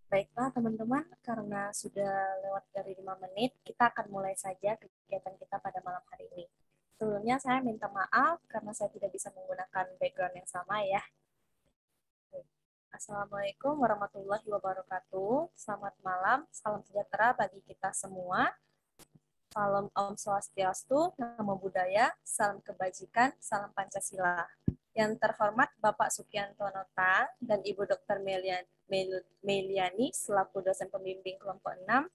Baiklah teman-teman, karena sudah lewat dari 5 menit, kita akan mulai saja kegiatan kita pada malam hari ini. Sebelumnya saya minta maaf karena saya tidak bisa menggunakan background yang sama ya. Assalamualaikum warahmatullahi wabarakatuh. Selamat malam, salam sejahtera bagi kita semua. Salam Om Swastiastu, Namo Buddhaya, salam kebajikan, salam Pancasila. Yang terhormat Bapak Sukianto Nota dan Ibu Dr. Meliani selaku dosen pembimbing kelompok 6,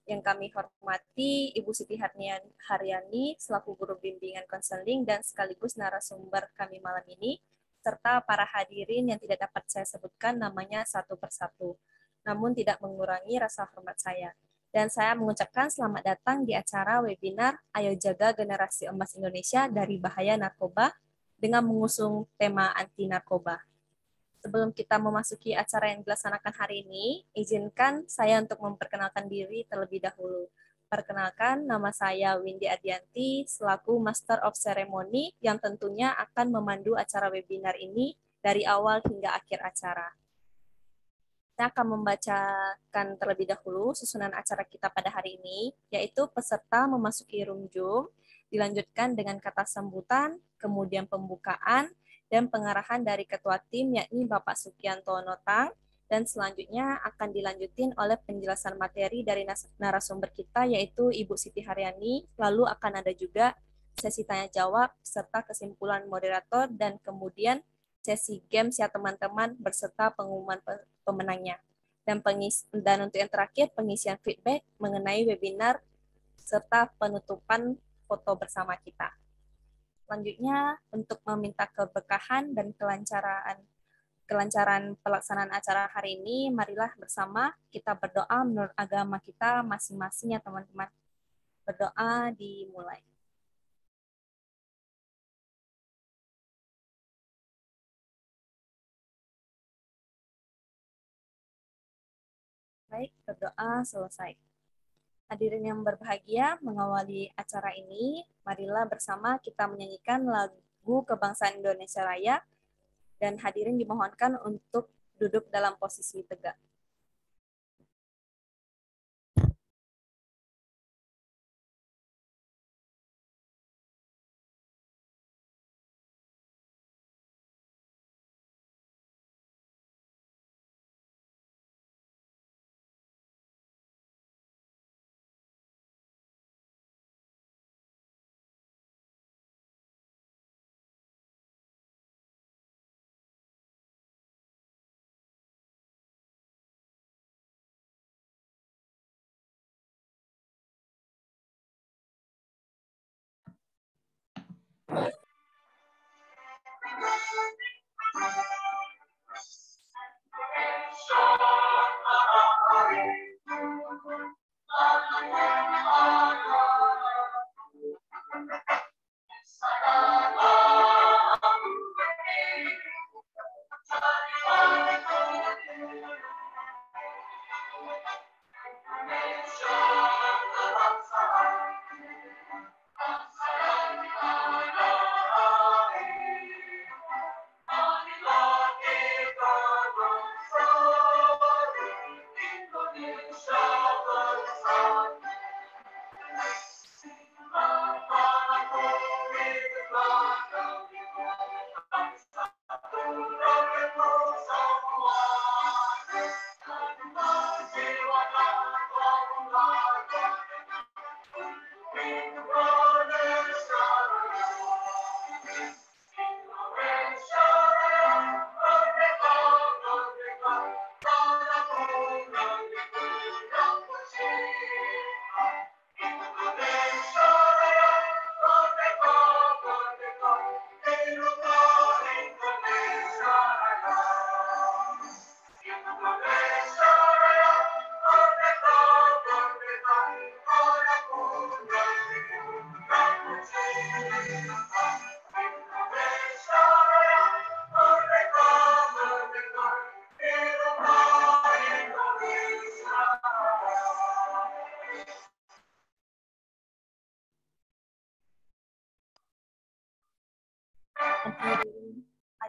yang kami hormati Ibu Siti Haryani selaku guru bimbingan konseling dan sekaligus narasumber kami malam ini, serta para hadirin yang tidak dapat saya sebutkan namanya satu persatu, namun tidak mengurangi rasa hormat saya. Dan saya mengucapkan selamat datang di acara webinar Ayo Jaga Generasi Emas Indonesia dari Bahaya Narkoba dengan mengusung tema anti narkoba. Sebelum kita memasuki acara yang dilaksanakan hari ini, izinkan saya untuk memperkenalkan diri terlebih dahulu. Perkenalkan, nama saya Windy Adianti, selaku Master of Ceremony yang tentunya akan memandu acara webinar ini dari awal hingga akhir acara. Saya akan membacakan terlebih dahulu susunan acara kita pada hari ini, yaitu peserta memasuki room Zoom, dilanjutkan dengan kata sambutan, kemudian pembukaan, dan pengarahan dari ketua tim, yakni Bapak Sukianto Notang, dan selanjutnya akan dilanjutin oleh penjelasan materi dari narasumber kita, yaitu Ibu Siti Haryani, lalu akan ada juga sesi tanya-jawab, serta kesimpulan moderator, dan kemudian sesi games ya teman-teman, berserta pengumuman pemenangnya. Dan untuk yang terakhir, pengisian feedback mengenai webinar serta penutupan foto bersama kita. Selanjutnya, untuk meminta keberkahan dan kelancaran pelaksanaan acara hari ini, marilah bersama kita berdoa menurut agama kita masing-masing ya teman-teman. Berdoa dimulai. Baik, berdoa selesai. Hadirin yang berbahagia, mengawali acara ini, marilah bersama kita menyanyikan lagu Kebangsaan Indonesia Raya, dan hadirin dimohonkan untuk duduk dalam posisi tegak.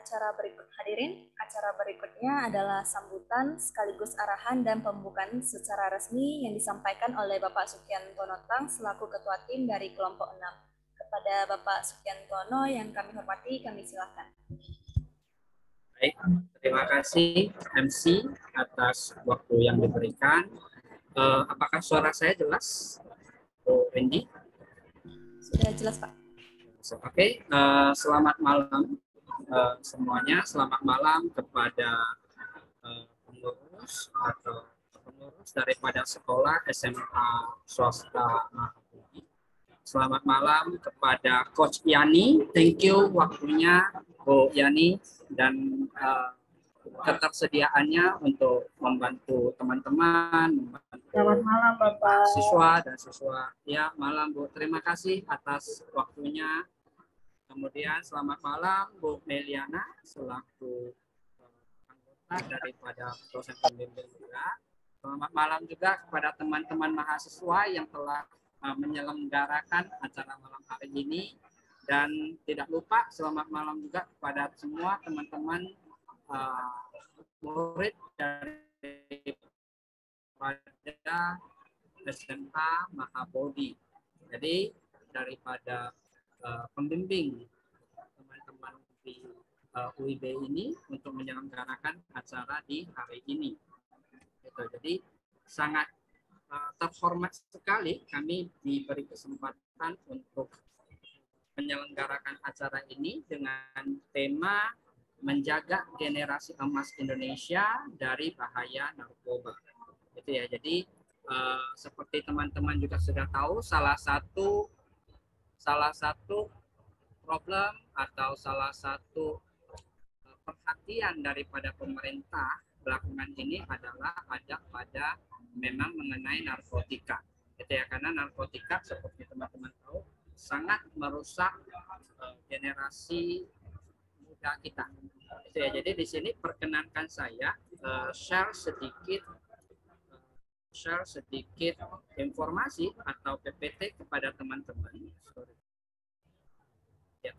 Acara berikutnya adalah sambutan sekaligus arahan dan pembukaan secara resmi yang disampaikan oleh Bapak Sukian Tonotang selaku Ketua Tim dari kelompok 6. Kepada Bapak Sukian Tono yang kami hormati, kami silakan. Baik, terima kasih MC atas waktu yang diberikan. Apakah suara saya jelas, Bu Wendy? Sudah jelas, Pak. Oke, selamat malam semuanya. Selamat malam kepada pengurus atau pengurus daripada sekolah SMA swasta Mahabodi. Selamat malam kepada Coach Yani. Thank you waktunya, Bu Yani, dan ketersediaannya untuk membantu teman-teman, Selamat malam, Bapak. Siswa dan siswa. Ya, malam Bu. Terima kasih atas waktunya. Kemudian selamat malam Bu Meliana selaku anggota daripada dosen pembimbing juga. Selamat malam juga kepada teman-teman mahasiswa yang telah menyelenggarakan acara malam hari ini. Dan tidak lupa selamat malam juga kepada semua teman-teman murid dari pada SMA Mahabodi. Jadi daripada pembimbing teman-teman di UIB ini untuk menyelenggarakan acara di hari ini. Gitu. Jadi sangat terhormat sekali kami diberi kesempatan untuk menyelenggarakan acara ini dengan tema menjaga generasi emas Indonesia dari bahaya narkoba. Gitu ya. Jadi seperti teman-teman juga sudah tahu, salah satu problem atau salah satu perhatian daripada pemerintah belakangan ini adalah ada pada memang mengenai narkotika. Gitu ya, karena narkotika seperti teman-teman tahu sangat merusak generasi muda kita. Gitu ya, jadi di sini perkenankan saya share sedikit informasi atau PPT kepada teman-teman. Ya.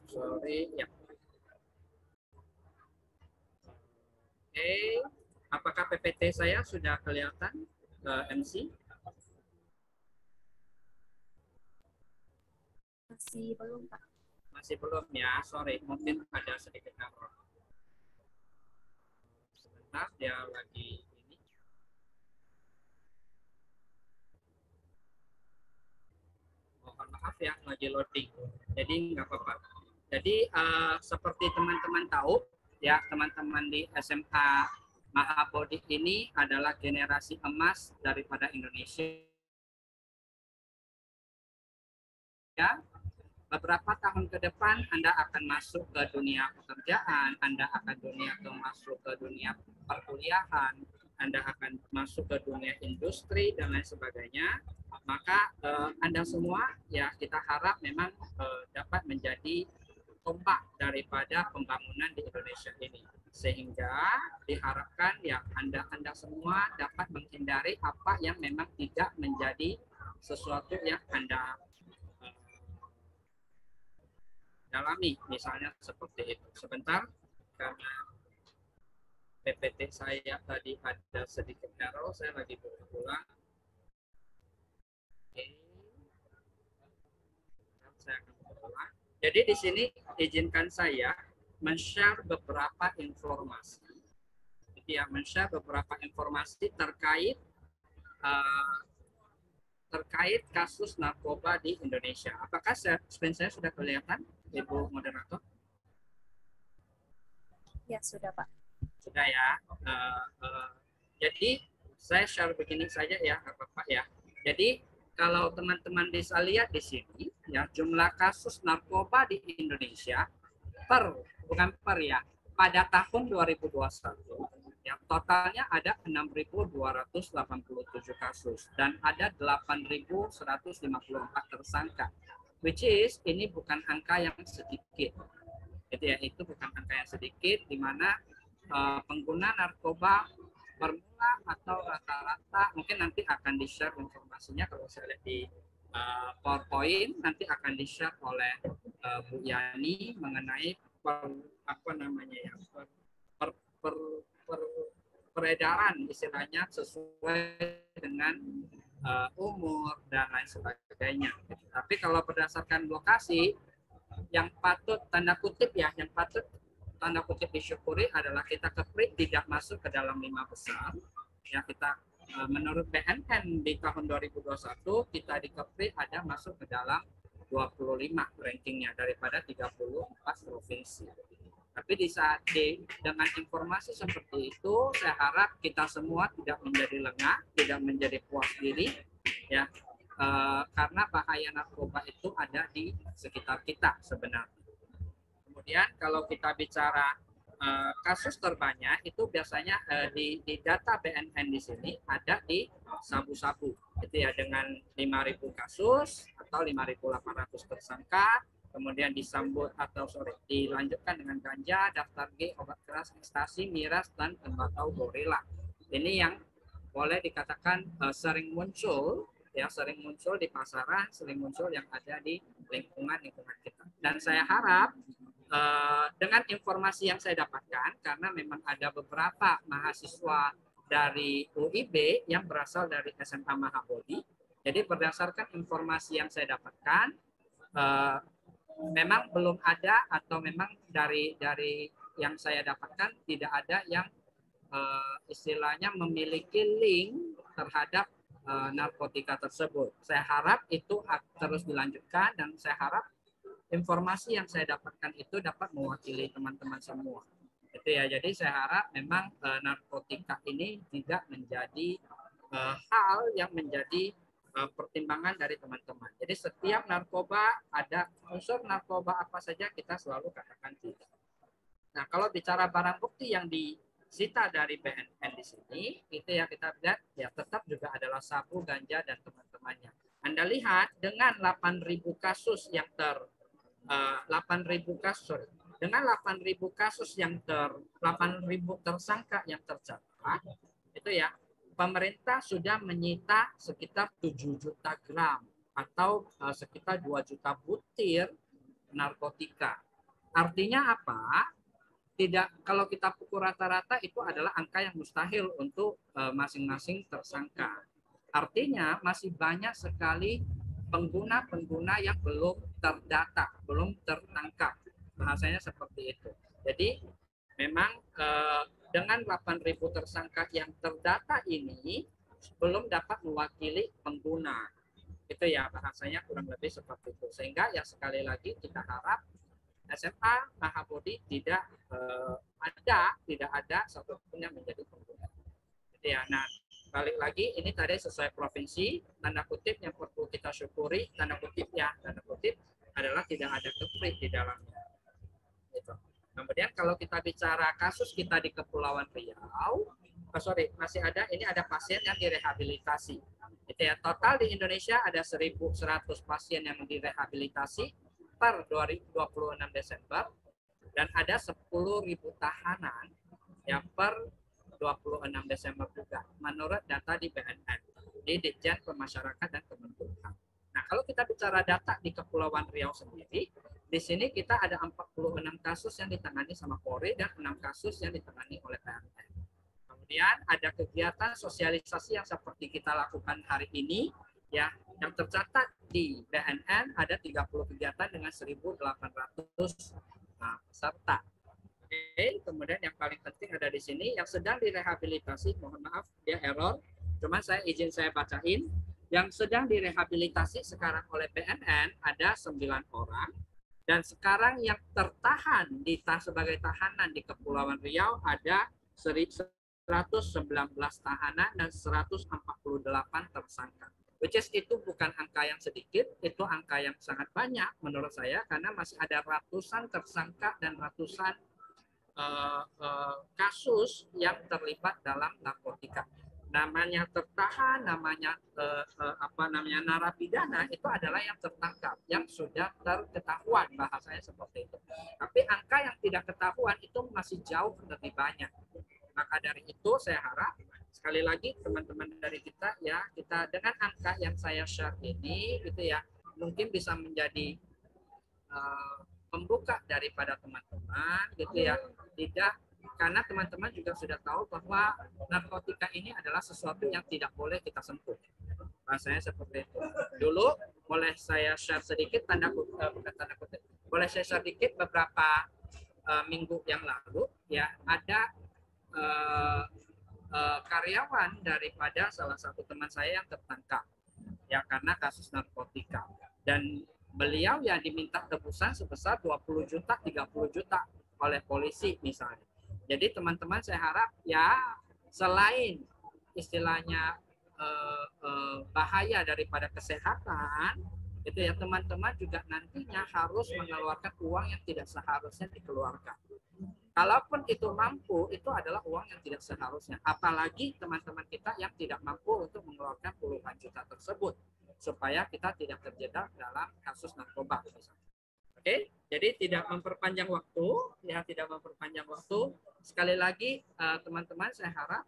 Oke, apakah PPT saya sudah kelihatan, MC? Masih belum, Pak. Masih belum ya, sorry, mungkin ada sedikit error. Sebentar, dia lagi ini. Mohon maaf ya, lagi loading. Jadi nggak apa-apa. Jadi seperti teman-teman tahu, ya teman-teman di SMA Mahabodi ini adalah generasi emas daripada Indonesia. Ya, beberapa tahun ke depan Anda akan masuk ke dunia pekerjaan, Anda akan masuk ke dunia perkuliahan, Anda akan masuk ke dunia industri dan lain sebagainya. Maka Anda semua ya kita harap memang dapat menjadi tumpak daripada pembangunan di Indonesia ini, sehingga diharapkan ya Anda semua dapat menghindari apa yang memang tidak menjadi sesuatu yang Anda dalami, misalnya seperti itu. Sebentar, karena PPT saya tadi ada sedikit error, saya lagi berulang. Oke. Saya akan berulang. Jadi di sini izinkan saya men-share beberapa informasi. Jadi ya, men-share beberapa informasi terkait kasus narkoba di Indonesia. Apakah screen saya sudah kelihatan, Ibu Moderator? Ya, sudah, Pak. Sudah ya. Jadi saya share begini saja ya, Bapak ya. Jadi kalau teman-teman bisa lihat di sini, ya jumlah kasus narkoba di Indonesia pada tahun 2021, ya totalnya ada 6.287 kasus dan ada 8.154 tersangka, which is ini bukan angka yang sedikit. Itu bukan angka yang sedikit, di mana pengguna narkoba bermula atau rata-rata, mungkin nanti akan di-share informasinya kalau saya lihat di PowerPoint, nanti akan di-share oleh Bu Yani mengenai apa namanya ya per, per, per, peredaran istilahnya sesuai dengan umur dan lain sebagainya. Tapi kalau berdasarkan lokasi, yang patut tanda kutip ya, yang patut tanda kutip disyukuri adalah kita Kepri tidak masuk ke dalam 5 besar. Ya, kita menurut BNN di tahun 2021 kita di Kepri ada masuk ke dalam 25 rankingnya daripada 34 provinsi. Tapi di saat dengan informasi seperti itu, saya harap kita semua tidak menjadi lengah, tidak menjadi puas diri, ya, karena bahaya narkoba itu ada di sekitar kita sebenarnya. Kemudian kalau kita bicara kasus terbanyak itu biasanya di data BNN di sini ada di sabu-sabu, itu ya, dengan 5.000 kasus atau 5.800 tersangka. Kemudian disambut atau dilanjutkan dengan ganja, daftar G, obat keras, ekstasi, miras, dan tembakau gorila. Ini yang boleh dikatakan sering muncul, ya, sering muncul di pasaran, sering muncul yang ada di lingkungan kita. Dan saya harap dengan informasi yang saya dapatkan, karena memang ada beberapa mahasiswa dari UIB yang berasal dari SMA Mahabodhi, jadi berdasarkan informasi yang saya dapatkan, memang belum ada atau memang dari yang saya dapatkan tidak ada yang istilahnya memiliki link terhadap narkotika tersebut. Saya harap itu terus dilanjutkan dan saya harap informasi yang saya dapatkan itu dapat mewakili teman-teman semua. Itu ya. Jadi saya harap memang narkotika ini tidak menjadi hal yang menjadi pertimbangan dari teman-teman. Jadi setiap narkoba, ada unsur narkoba apa saja kita selalu katakan tidak. Nah, kalau bicara barang bukti yang disita dari BNN di sini, itu ya kita lihat ya tetap juga adalah sabu, ganja dan teman-temannya. Anda lihat dengan 8.000 kasus yang 8.000 kasus dengan 8.000 kasus yang 8.000 tersangka yang tercatat, itu ya, pemerintah sudah menyita sekitar 7 juta gram atau sekitar 2 juta butir narkotika. Artinya apa? Tidak, kalau kita pukul rata-rata itu adalah angka yang mustahil untuk masing-masing tersangka. Artinya masih banyak sekali pengguna-pengguna yang belum terdata, belum tertangkap. Bahasanya seperti itu. Jadi memang dengan 8.000 tersangka yang terdata ini belum dapat mewakili pengguna. Itu ya, bahasanya kurang lebih seperti itu. Sehingga ya sekali lagi kita harap SMA Mahabodhi tidak ada satupun yang menjadi pengguna. Gitu ya. Nah, balik lagi ini tadi sesuai provinsi, tanda kutip yang perlu kita syukuri, tanda kutip adalah tidak ada Kepri di dalamnya. Gitu. Kemudian kalau kita bicara kasus kita di Kepulauan Riau, masih ada, ini ada pasien yang direhabilitasi. Gitu ya. Total di Indonesia ada 1.100 pasien yang direhabilitasi per 26 Desember dan ada 10.000 tahanan yang per 26 Desember juga menurut data di BNN, di Ditjen Pemasyarakatan dan Kemenkumham. Nah, kalau kita bicara data di Kepulauan Riau sendiri, di sini kita ada 46 kasus yang ditangani sama Polri dan 6 kasus yang ditangani oleh PNN. Kemudian ada kegiatan sosialisasi yang seperti kita lakukan hari ini, ya, yang tercatat di BNN ada 30 kegiatan dengan 1.800 peserta. Oke, kemudian yang paling penting ada di sini yang sedang direhabilitasi, mohon maaf dia error, cuma saya bacain. Yang sedang direhabilitasi sekarang oleh BNN ada 9 orang dan sekarang yang tertahan sebagai tahanan di Kepulauan Riau ada 119 tahanan dan 148 tersangka. Which is itu bukan angka yang sedikit, itu angka yang sangat banyak menurut saya karena masih ada ratusan tersangka dan ratusan kasus yang terlibat dalam narkotika. Namanya tertahan, namanya narapidana itu adalah yang tertangkap, yang sudah terketahuan, bahasanya seperti itu. Tapi angka yang tidak ketahuan itu masih jauh lebih banyak. Maka dari itu saya harap sekali lagi teman-teman dari kita ya, kita dengan angka yang saya share ini gitu ya, mungkin bisa menjadi membuka daripada teman-teman gitu ya, tidak, karena teman-teman juga sudah tahu bahwa narkotika ini adalah sesuatu yang tidak boleh kita sentuh. Rasanya seperti itu. Dulu boleh saya share sedikit bukan tanda kutip, boleh saya share sedikit beberapa minggu yang lalu ya, ada karyawan daripada salah satu teman saya yang tertangkap ya karena kasus narkotika, dan beliau yang diminta tebusan sebesar 20 juta, 30 juta oleh polisi misalnya. Jadi teman-teman saya harap ya, selain istilahnya bahaya daripada kesehatan, itu ya teman-teman juga nantinya harus mengeluarkan uang yang tidak seharusnya dikeluarkan. Kalaupun itu mampu, itu adalah uang yang tidak seharusnya. Apalagi teman-teman kita yang tidak mampu untuk mengeluarkan puluhan juta tersebut, supaya kita tidak terjebak dalam kasus narkoba. Oke, jadi tidak memperpanjang waktu, ya tidak memperpanjang waktu. Sekali lagi teman-teman, saya harap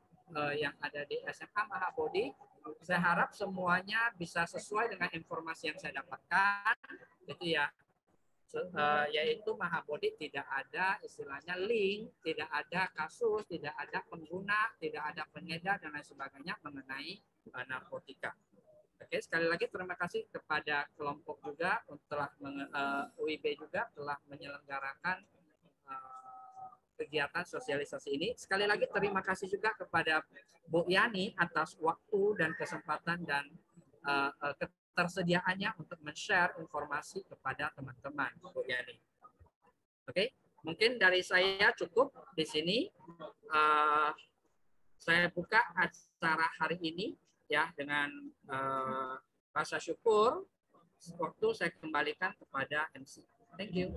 yang ada di SMA Mahabodhi, saya harap semuanya bisa sesuai dengan informasi yang saya dapatkan, itu ya. Yaitu Mahabodhi tidak ada istilahnya link, tidak ada kasus, tidak ada pengguna, tidak ada pengedar dan lain sebagainya mengenai narkotika. Oke, sekali lagi terima kasih kepada kelompok juga telah UIB juga telah menyelenggarakan kegiatan sosialisasi ini. Sekali lagi terima kasih juga kepada Bu Yani atas waktu dan kesempatan dan ketersediaannya untuk men-share informasi kepada teman-teman, Bu Yani. Oke, mungkin dari saya cukup di sini. Saya buka acara hari ini ya dengan rasa syukur. Waktu saya kembalikan kepada MC. Thank you.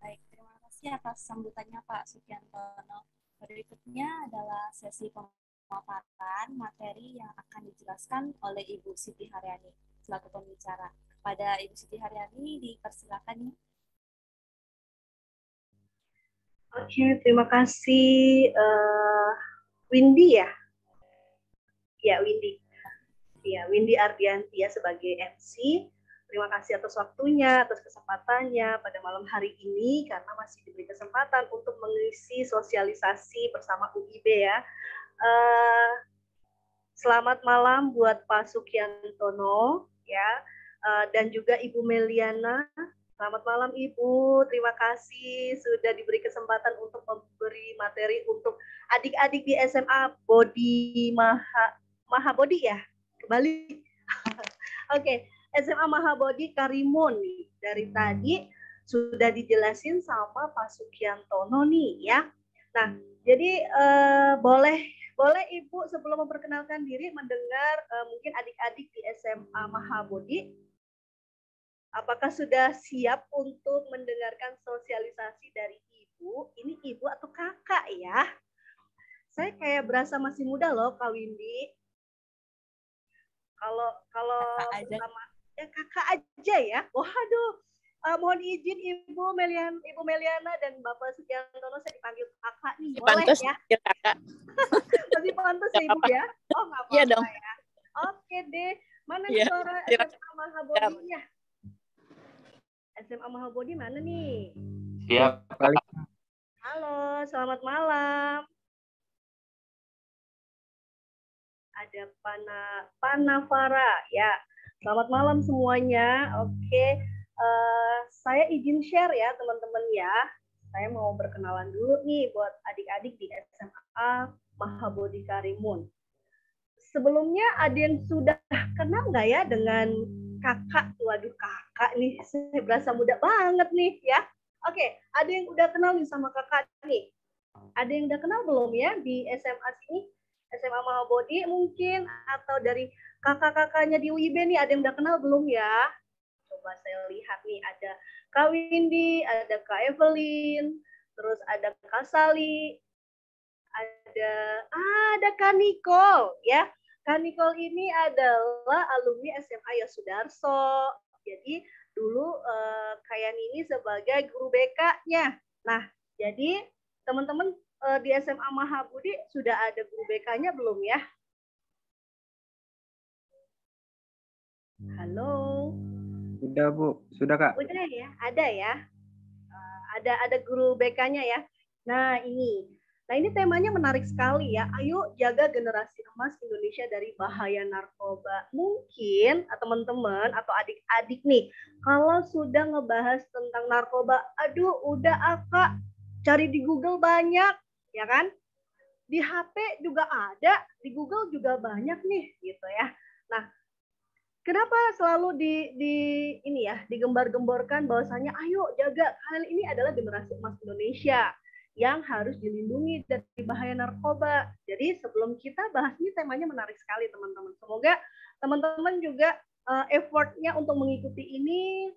Baik, terima kasih atas sambutannya Pak Sukiantono. Berikutnya adalah sesi pemaparan materi yang akan dijelaskan oleh Ibu Siti Haryani selaku pembicara. Pada Ibu Siti Haryani dipersilakan ya. Oke, terima kasih Windy ya. Ya, Windy. Ya, Windy Ardianti ya sebagai MC. Terima kasih atas waktunya, atas kesempatannya pada malam hari ini karena masih diberi kesempatan untuk mengisi sosialisasi bersama UIB ya. Selamat malam buat Pak Sukiantono ya, dan juga Ibu Meliana. Selamat malam Ibu, terima kasih sudah diberi kesempatan untuk memberi materi untuk adik-adik di SMA Bodhi Mahabodhi ya, kembali. Oke, SMA Mahabodhi Karimun nih, dari tadi sudah dijelasin sama Pak Sukiantono nih ya. Nah, jadi boleh Ibu sebelum memperkenalkan diri mendengar mungkin adik-adik di SMA Mahabodhi, apakah sudah siap untuk mendengarkan sosialisasi dari Ibu? Ini Ibu atau Kakak ya? Saya kayak berasa masih muda loh, Kak Windy. Kalau sama ya Kakak aja ya. Waduh. Mohon izin Ibu Meliana dan Bapak Sukiantono, saya dipanggil Kakak nih. Boleh pantas, ya? Kakak. Masih pantas ya Ibu ya? Oh, nggak apa-apa Iya dong. ya. Oke deh. Mana Iya, suara SMA Mahabodhi-nya? SMA Mahabodhi mana nih? Siap, Kak. Halo, selamat malam. Ada Panavara ya. Selamat malam semuanya. Oke, saya izin share ya teman-teman ya. Saya mau berkenalan dulu nih buat adik-adik di SMA Mahabodhi Karimun. Sebelumnya ada yang sudah kenal nggak ya dengan kakak? Waduh, kakak nih, saya berasa muda banget nih ya. Oke, ada yang udah kenal nih sama kakak nih? Ada yang udah kenal belum ya di SMA sini? SMA Mahabodhi mungkin, atau dari kakak-kakaknya di UIB nih, ada yang udah kenal belum ya? Coba saya lihat nih, ada Kak Windy, ada Kak Evelyn, terus ada Kak Sali, ada Kak Nicole ya. Kak Nicole ini adalah alumni SMA Yosudarso. Jadi dulu Kak Yani ini sebagai guru BK-nya. Nah, jadi teman-teman di SMA Mahabodhi sudah ada guru BK-nya belum ya? Halo. Sudah Bu, sudah Kak. Udah ya, ada ya. Ada guru BK-nya ya. Nah, ini temanya menarik sekali ya. Ayo jaga generasi emas Indonesia dari bahaya narkoba. Mungkin teman-teman atau adik-adik nih, kalau sudah ngebahas tentang narkoba, aduh udah Kak, cari di Google banyak, ya kan? Di HP juga ada, di Google juga banyak nih, gitu ya. Nah, kenapa selalu ini ya digembar-gemborkan bahwasanya ayo jaga, kalian ini adalah generasi emas Indonesia yang harus dilindungi dari bahaya narkoba. Jadi sebelum kita bahas ini temanya menarik sekali teman-teman. Semoga teman-teman juga effortnya untuk mengikuti ini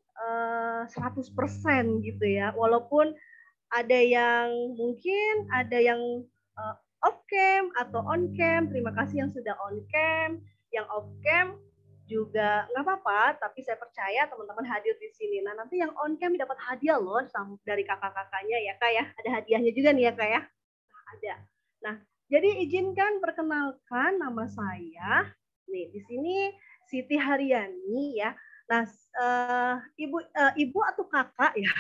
100% gitu ya. Walaupun ada yang mungkin ada yang off cam atau on cam. Terima kasih yang sudah on cam, yang off cam juga nggak apa-apa, tapi saya percaya teman-teman hadir di sini. Nah, nanti yang on cam dapat hadiah loh dari kakak-kakaknya ya Kak ya. Ada hadiahnya juga nih ya Kak ya. Nah, ada. Nah, jadi izinkan perkenalkan nama saya. Nih, di sini Siti Haryani ya. Nah, ibu atau kakak ya.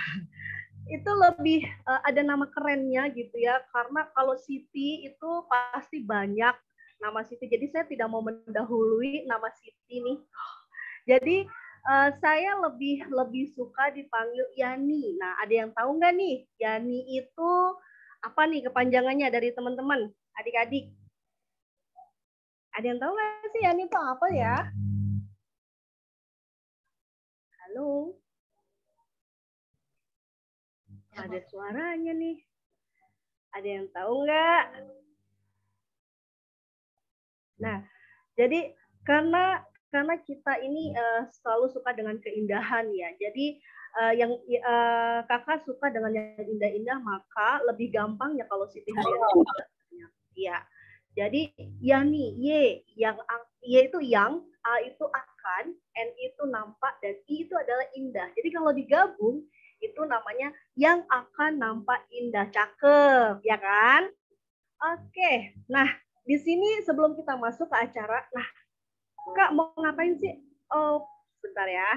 Itu lebih ada nama kerennya gitu ya. Karena kalau Siti itu pasti banyak nama Siti. Jadi saya tidak mau mendahului nama Siti nih. Jadi saya lebih suka dipanggil Yani. Nah, ada yang tahu nggak nih? Yani itu apa nih kepanjangannya dari teman-teman, adik-adik? Ada yang tahu nggak sih Yani itu apa ya? Halo? Ada suaranya nih. Ada yang tahu nggak? Nah, jadi karena kita ini selalu suka dengan keindahan ya. Jadi yang kakak suka dengan yang indah-indah, maka lebih gampang ya kalau Siti Haryani. Ya. Jadi Yani, Y itu yang, A itu akan, N itu nampak, dan I itu adalah indah. Jadi kalau digabung itu namanya yang akan nampak indah. Cakep, ya kan? Oke. Nah, di sini sebelum kita masuk ke acara, nah Kak mau ngapain sih? Oh, bentar ya.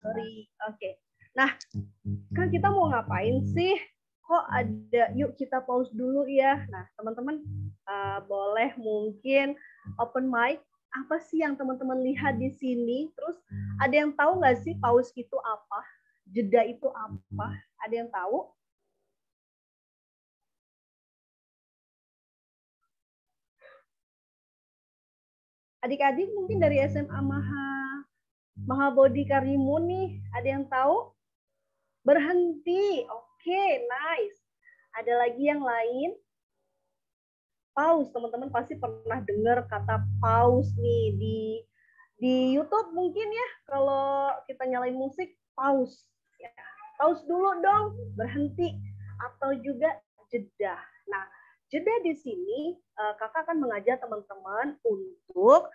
Sorry, oke. Nah, Kak kita mau ngapain sih? Kok ada? Yuk kita pause dulu ya. Nah, teman-teman boleh mungkin open mic. Apa sih yang teman-teman lihat di sini? Terus ada yang tahu nggak sih pause itu apa? Jeda itu apa? Ada yang tahu? Adik-adik mungkin dari SMA Mahabodhi Karimun nih, ada yang tahu? Berhenti. Oke, nice. Ada lagi yang lain? Pause, teman-teman pasti pernah dengar kata pause nih di YouTube mungkin ya. Kalau kita nyalain musik, pause. Ya. Pause dulu dong, berhenti. Atau juga jeda. Nah, jeda di sini kakak akan mengajak teman-teman untuk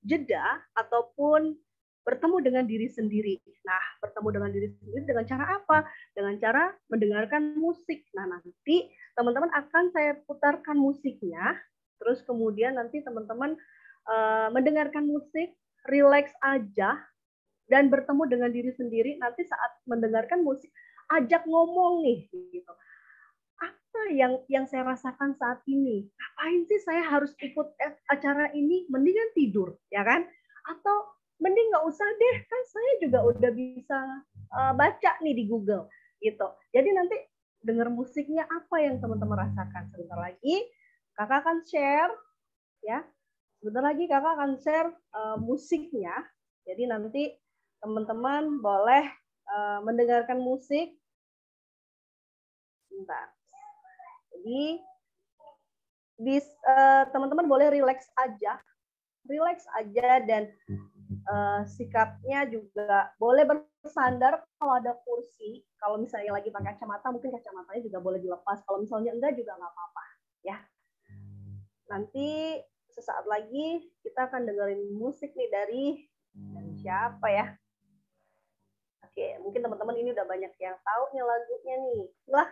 jeda ataupun bertemu dengan diri sendiri. Nah, bertemu dengan diri sendiri dengan cara apa? Dengan cara mendengarkan musik. Nah, nanti teman-teman akan saya putarkan musiknya, terus kemudian nanti teman-teman mendengarkan musik, relax aja, dan bertemu dengan diri sendiri. Nanti saat mendengarkan musik, ajak ngomong nih, gitu. Apa yang saya rasakan saat ini? Ngapain sih saya harus ikut acara ini? Mendingan tidur, ya kan? Atau mending nggak usah deh, kan saya juga udah bisa baca nih di Google, gitu. Jadi nanti dengar musiknya apa yang teman-teman rasakan. Sebentar lagi kakak akan share, ya. Sebentar lagi kakak akan share musiknya. Jadi nanti teman-teman boleh mendengarkan musik. Bentar. Jadi teman-teman boleh relax aja dan sikapnya juga boleh bersandar kalau ada kursi. Kalau misalnya lagi pakai kacamata, mungkin kacamatanya juga boleh dilepas. Kalau misalnya enggak juga nggak apa-apa, ya. Nanti sesaat lagi kita akan dengerin musik nih dari siapa ya? Oke, mungkin teman-teman ini udah banyak yang tahu nih lagunya nih. Lah,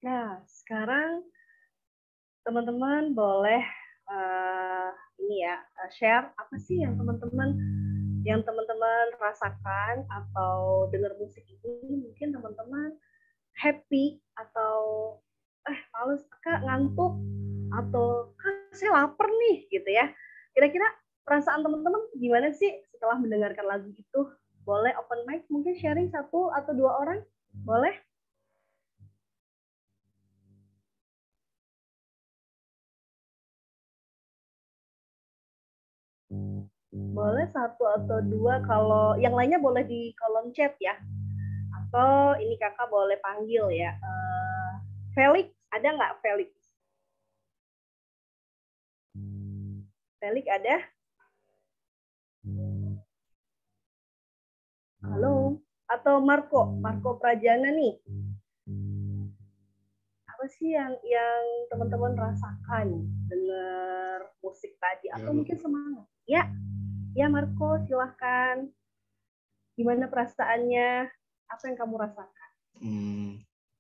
Nah, sekarang teman-teman boleh share apa sih yang teman-teman rasakan atau dengar musik ini. Mungkin teman-teman happy atau males kak, ngantuk, atau kak saya lapar nih gitu ya. Kira-kira perasaan teman-teman gimana sih setelah mendengarkan lagu itu? Boleh open mic, mungkin sharing 1 atau 2 orang, boleh? Boleh 1 atau 2, kalau yang lainnya boleh di kolom chat ya. Atau ini kakak boleh panggil ya. Felix, ada nggak Felix? Felix ada? Halo? Atau Marco Prajana nih. Apa sih yang teman-teman rasakan dengar musik tadi? Atau mungkin semangat? Ya Marco, silahkan. Gimana perasaannya? Apa yang kamu rasakan?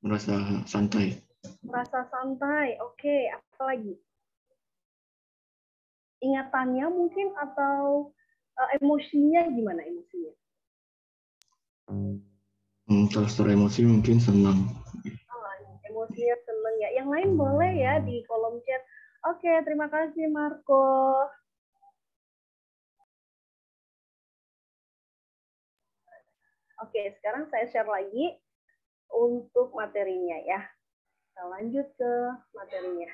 Merasa santai. Merasa santai, oke. Apa lagi? Ingatannya mungkin atau emosinya gimana emosinya? Kalau secara emosi mungkin senang. Emosinya senang ya. Yang lain boleh ya di kolom chat. Oke, terima kasih Marco. Oke, sekarang saya share lagi untuk materinya ya. Kita lanjut ke materinya.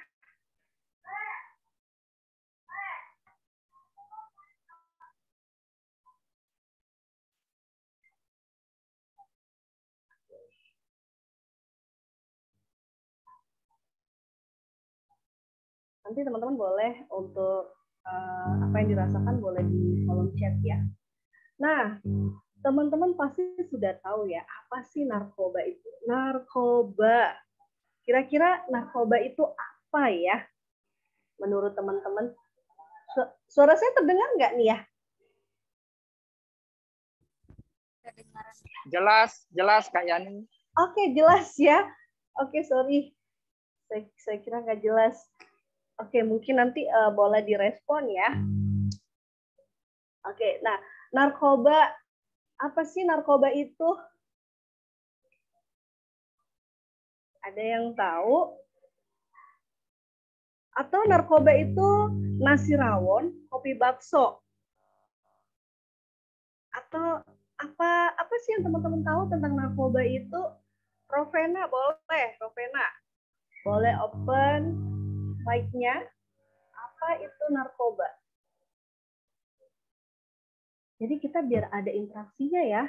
Nanti teman-teman boleh untuk apa yang dirasakan boleh di kolom chat ya. Nah, teman-teman pasti sudah tahu ya, apa sih narkoba itu? Narkoba. Kira-kira narkoba itu apa ya? Menurut teman-teman. Suara saya terdengar nggak nih ya? Jelas Kak Yani. Oke, jelas ya. Oke, sorry. Saya kira nggak jelas. Oke, mungkin nanti boleh direspon ya. Oke, nah narkoba, apa sih narkoba itu? Ada yang tahu? Atau narkoba itu nasi rawon, kopi bakso? Atau apa sih yang teman-teman tahu tentang narkoba itu? Rovena, boleh, Rovena. Boleh open mic-nya. Apa itu narkoba? Jadi kita biar ada interaksinya ya.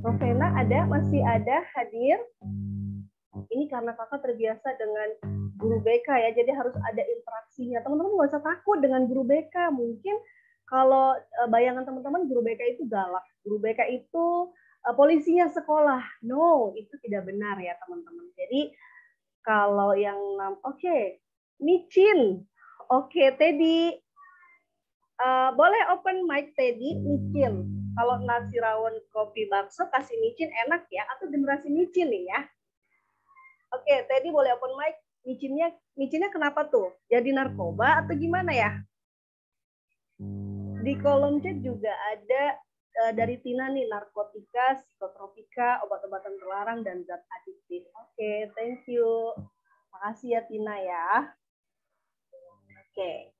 Rovena ada, masih ada hadir. Ini karena kakak terbiasa dengan guru BK ya, jadi harus ada interaksinya. Teman-teman nggak usah takut dengan guru BK. Mungkin kalau bayangan teman-teman guru BK itu galak, guru BK itu polisinya sekolah. No, itu tidak benar ya teman-teman. Jadi kalau yang micin. Oke, Teddy. Boleh open mic Teddy, micin. Kalau nasi rawon kopi bakso kasih micin enak ya, atau generasi micin nih ya. Oke, Teddy boleh open mic. Micinnya kenapa tuh? Jadi narkoba atau gimana ya? Di kolom chat juga ada dari Tina nih, narkotika, psikotropika, obat-obatan terlarang, dan zat adiktif. Oke, thank you. Makasih ya Tina ya. Oke.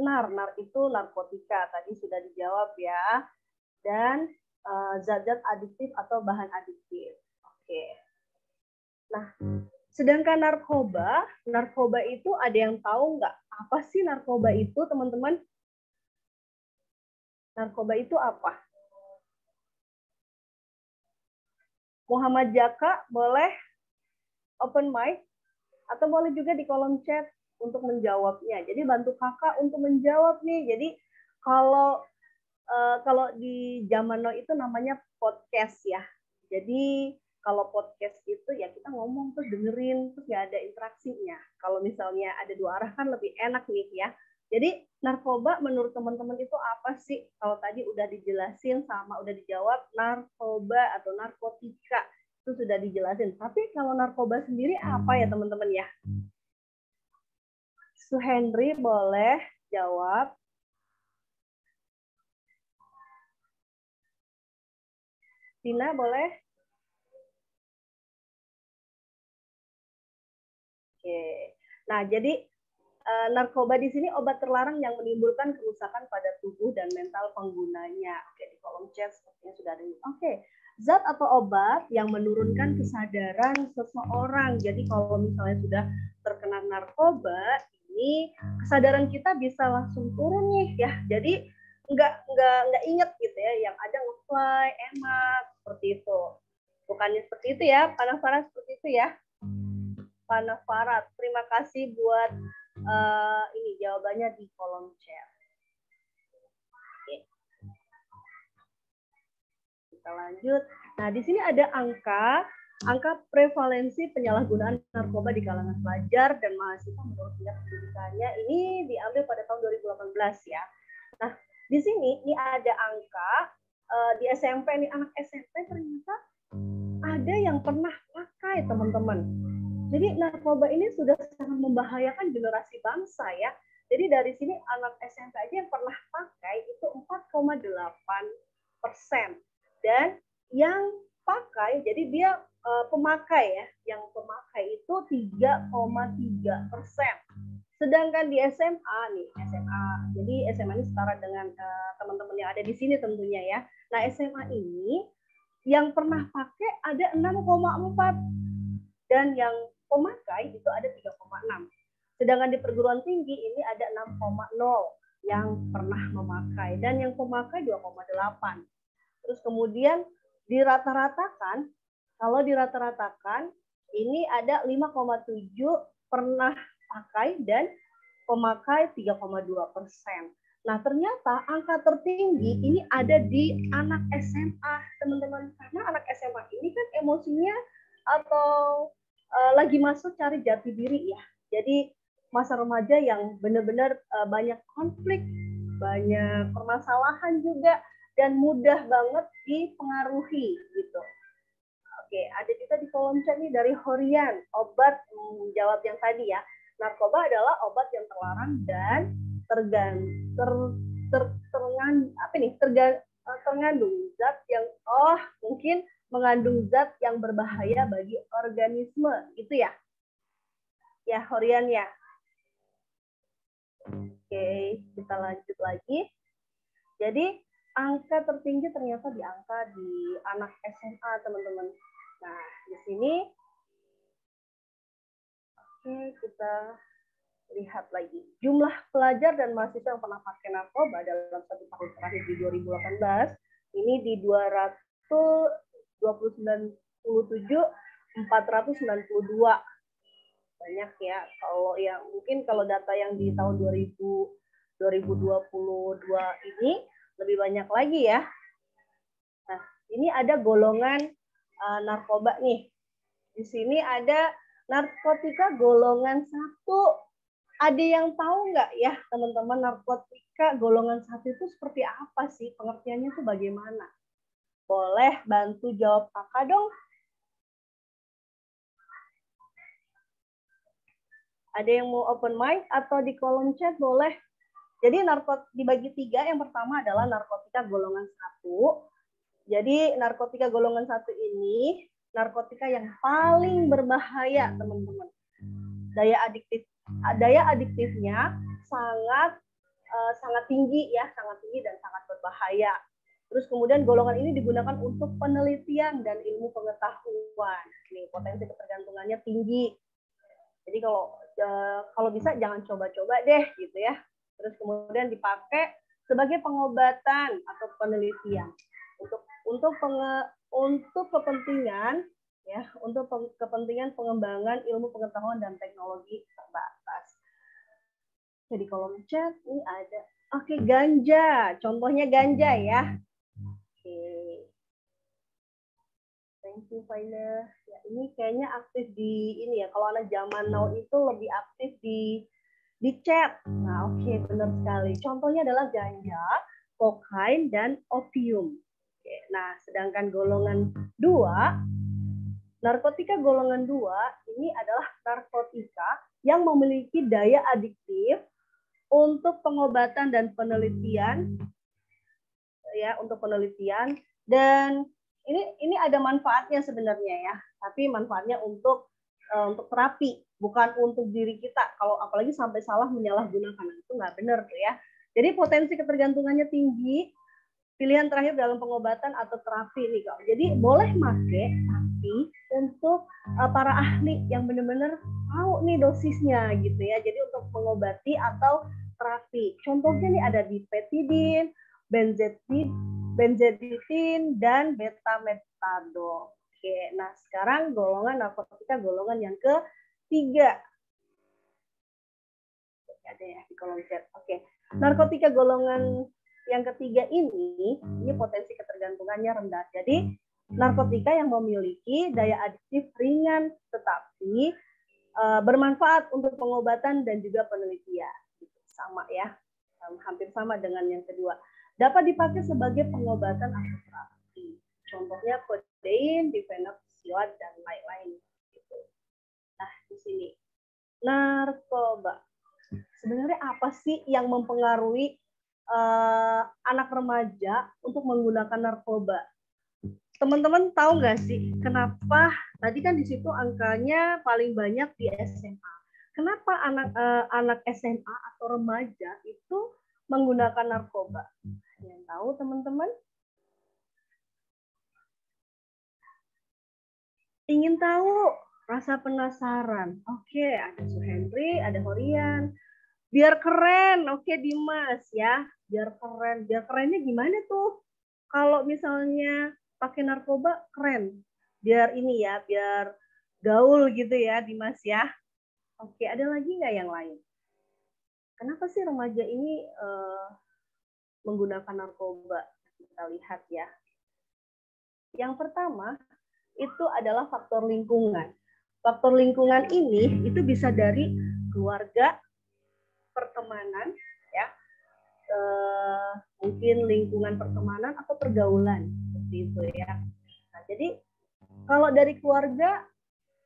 NAR itu narkotika, tadi sudah dijawab ya. Dan zat-zat adiktif atau bahan adiktif. Oke. Nah, sedangkan narkoba itu ada yang tahu nggak? Apa sih narkoba itu, teman-teman? Narkoba itu apa? Muhammad Jaka, boleh open mic? Atau boleh juga di kolom chat untuk menjawabnya. Jadi bantu kakak untuk menjawab nih. Jadi kalau di zaman now itu namanya podcast ya. Jadi kalau podcast itu ya kita ngomong terus dengerin terus nggak ada interaksinya. Kalau misalnya ada 2 arah kan lebih enak nih ya. Jadi narkoba menurut teman-teman itu apa sih? Kalau tadi udah dijelasin sama udah dijawab, narkoba atau narkotika itu sudah dijelasin. Tapi kalau narkoba sendiri apa ya teman-teman ya? Su Henry boleh jawab. Tina boleh? Oke. Nah, jadi narkoba di sini obat terlarang yang menimbulkan kerusakan pada tubuh dan mental penggunanya. Oke, di kolom chat sepertinya sudah ada. Oke, zat atau obat yang menurunkan kesadaran seseorang. Jadi kalau misalnya sudah terkena narkoba, ini kesadaran kita bisa langsung turun nih ya. Jadi nggak inget gitu ya. Yang ada ngefly, enak seperti itu. Bukannya seperti itu ya, Panafarat seperti itu ya. Panafarat, terima kasih buat ini jawabannya di kolom chat. Oke. Kita lanjut. Nah, di sini ada angka prevalensi penyalahgunaan narkoba di kalangan pelajar dan mahasiswa menurut Dinas Pendidikannya. Ini diambil pada tahun 2018 ya. Nah, di sini ini ada angka di SMP nih, anak SMP ternyata ada yang pernah pakai, teman-teman. Jadi narkoba ini sudah sangat membahayakan generasi bangsa ya. Jadi dari sini anak SMP aja yang pernah pakai itu 4,8%. Dan yang pakai, jadi dia pemakai ya, yang pemakai itu 3,3%. Sedangkan di SMA nih, SMA. Jadi SMA ini setara dengan teman-teman yang ada di sini tentunya ya. Nah, SMA ini yang pernah pakai ada 6,4 dan yang pemakai itu ada 3,6. Sedangkan di perguruan tinggi ini ada 6,0 yang pernah memakai dan yang pemakai 2,8. Terus kemudian dirata-ratakan, kalau dirata-ratakan ini ada 5,7 pernah pakai dan pemakai 3,2%. Nah, ternyata angka tertinggi ini ada di anak SMA, teman-teman. Karena anak SMA ini kan emosinya atau lagi masuk cari jati diri ya. Jadi masa remaja yang benar-benar banyak konflik, banyak permasalahan juga, dan mudah banget dipengaruhi gitu. Oke, ada juga di kolom chat nih dari Horian, obat menjawab yang tadi ya. Narkoba adalah obat yang terlarang dan terngandung zat yang mungkin mengandung zat yang berbahaya bagi organisme, gitu ya? Ya, Horian ya. Oke, kita lanjut lagi. Jadi angka tertinggi ternyata di anak SMA, teman-teman. Nah, di sini oke, kita lihat lagi. Jumlah pelajar dan mahasiswa yang pernah pakai narkoba dalam 1 tahun terakhir di 2018 ini di 492. Banyak ya. Kalau yang mungkin kalau data yang di tahun 2022 ini lebih banyak lagi ya. Nah, ini ada golongan narkoba nih. Di sini ada narkotika golongan 1. Ada yang tahu nggak ya teman-teman, narkotika golongan 1 itu seperti apa sih? Pengertiannya itu bagaimana? Boleh bantu jawab kakak dong. Ada yang mau open mic atau di kolom chat boleh. Jadi dibagi 3. Yang pertama adalah narkotika golongan 1. Jadi narkotika golongan 1 ini narkotika yang paling berbahaya, teman-teman. Daya adiktifnya sangat tinggi ya, sangat tinggi dan sangat berbahaya. Terus kemudian golongan ini digunakan untuk penelitian dan ilmu pengetahuan. Nih, potensi ketergantungannya tinggi. Jadi kalau bisa jangan coba-coba deh gitu ya. Terus kemudian dipakai sebagai pengobatan atau penelitian untuk kepentingan ya, untuk kepentingan pengembangan ilmu pengetahuan dan teknologi terbatas. Jadi kolom chat ini ada. Oke, ganja. Contohnya ganja ya. Oke. Thank you, Faina. Ya, ini kayaknya aktif di ini ya. Kalau anak zaman now itu lebih aktif di di chat. Nah, oke, benar sekali. Contohnya adalah ganja, kokain, dan opium. Oke, nah, sedangkan golongan 2, narkotika golongan 2 ini adalah narkotika yang memiliki daya adiktif untuk pengobatan dan penelitian, ya, untuk penelitian, dan ini ada manfaatnya sebenarnya ya, tapi manfaatnya untuk terapi, bukan untuk diri kita. Kalau apalagi sampai salah menyalahgunakan, itu nggak benar tuh ya. Jadi potensi ketergantungannya tinggi. Pilihan terakhir dalam pengobatan atau terapi nih kak. Jadi boleh make, tapi untuk para ahli yang benar-benar tahu nih dosisnya gitu ya. Jadi untuk mengobati atau terapi. Contohnya nih ada dipetidin, benzodiazepin, dan betametadol. Oke, nah sekarang golongan narkotika golongan yang ketiga. Ada ya di kolom chat. Oke, narkotika golongan yang ketiga ini potensi ketergantungannya rendah. Jadi narkotika yang memiliki daya adiktif ringan tetapi bermanfaat untuk pengobatan dan juga penelitian. Sama ya, hampir sama dengan yang kedua. Dapat dipakai sebagai pengobatan atau terapi. Contohnya kodein, difenil, opioid, dan lain-lain. Gitu. Nah, di sini narkoba. Sebenarnya apa sih yang mempengaruhi anak remaja untuk menggunakan narkoba? Teman-teman tahu nggak sih kenapa? Tadi kan di situ angkanya paling banyak di SMA. Kenapa anak SMA atau remaja itu menggunakan narkoba? Yang tahu teman-teman? Ingin tahu, rasa penasaran. Oke, ada Suhendri, ada Horian. Biar keren, oke Dimas ya. Biar keren. Biar kerennya gimana tuh? Kalau misalnya pakai narkoba keren. Biar ini ya, biar gaul gitu ya Dimas ya. Oke, ada lagi nggak yang lain? Kenapa sih remaja ini menggunakan narkoba? Kita lihat ya. Yang pertama, itu adalah faktor lingkungan. Faktor lingkungan ini itu bisa dari keluarga, pertemanan, ya, mungkin lingkungan pertemanan atau pergaulan, seperti itu ya. Nah, jadi kalau dari keluarga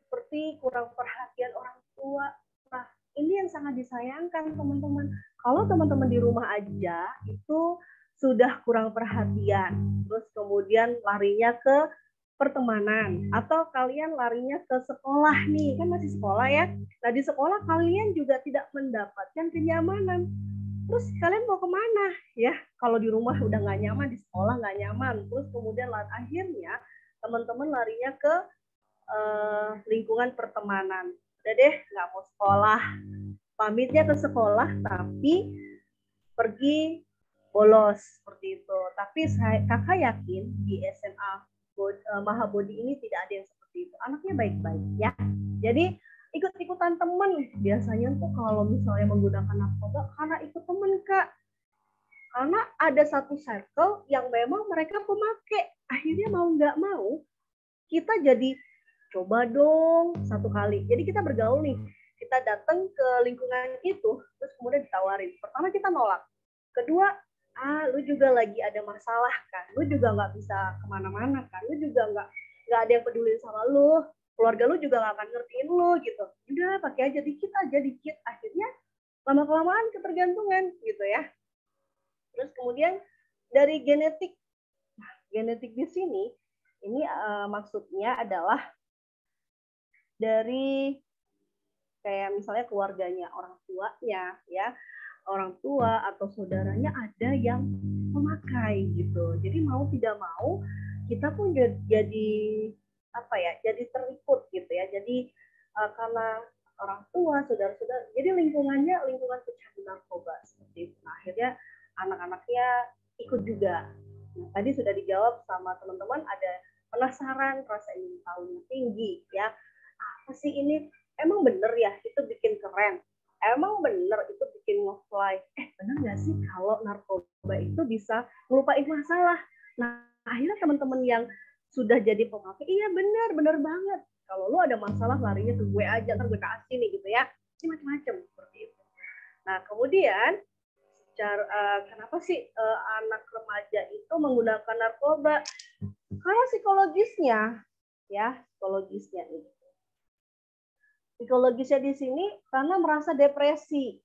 seperti kurang perhatian orang tua, nah ini yang sangat disayangkan teman-teman. Kalau teman-teman di rumah aja itu sudah kurang perhatian, terus kemudian larinya ke pertemanan, atau kalian larinya ke sekolah nih, kan masih sekolah ya. Nah di sekolah kalian juga tidak mendapatkan kenyamanan. Terus kalian mau kemana ya? Kalau di rumah udah nggak nyaman, di sekolah nggak nyaman. Terus kemudian akhirnya teman-teman larinya ke lingkungan pertemanan. Udah deh, nggak mau sekolah. Pamitnya ke sekolah, tapi pergi bolos seperti itu. Tapi kakak yakin di SMA Mahabodi ini tidak ada yang seperti itu. Anaknya baik-baik ya. Jadi ikut-ikutan teman. Biasanya tuh kalau misalnya menggunakan narkoba karena ikut teman kak. Karena ada satu circle yang memang mereka pemakai. Akhirnya mau nggak mau kita jadi coba dong satu kali. Jadi kita bergaul nih. Kita datang ke lingkungan itu, terus kemudian ditawarin. Pertama kita nolak. Kedua, lu juga lagi ada masalah kan, lu juga nggak bisa kemana-mana kan, lu juga nggak ada yang peduli sama lu, keluarga lu juga nggak akan ngertiin lu gitu. Udah pakai aja dikit, akhirnya lama-kelamaan ketergantungan gitu ya. Terus kemudian dari genetik, nah, genetik di sini ini maksudnya adalah dari kayak misalnya keluarganya, orang tuanya ya, orang tua atau saudaranya ada yang memakai gitu. Jadi mau tidak mau kita pun jadi apa ya? Jadi terikut gitu ya. Jadi karena orang tua, saudara-saudara, jadi lingkungannya lingkungan pecandu narkoba seperti itu. Nah, akhirnya anak-anaknya ikut juga. Nah, tadi sudah dijawab sama teman-teman, ada penasaran, rasa ingin tahu tinggi ya. Apa sih ini? Emang bener ya itu bikin keren? Emang bener itu bikin nge-fly? Bener nggak sih kalau narkoba itu bisa ngelupain masalah? Nah, akhirnya teman-teman yang sudah jadi pemakai, iya bener banget. Kalau lu ada masalah larinya ke gue aja, ntar gue kasih nih gitu ya. Ini macam-macam seperti itu. Nah, kemudian kenapa sih anak remaja itu menggunakan narkoba? Karena psikologisnya, ya, psikologisnya nih. Psikologisnya di sini karena merasa depresi,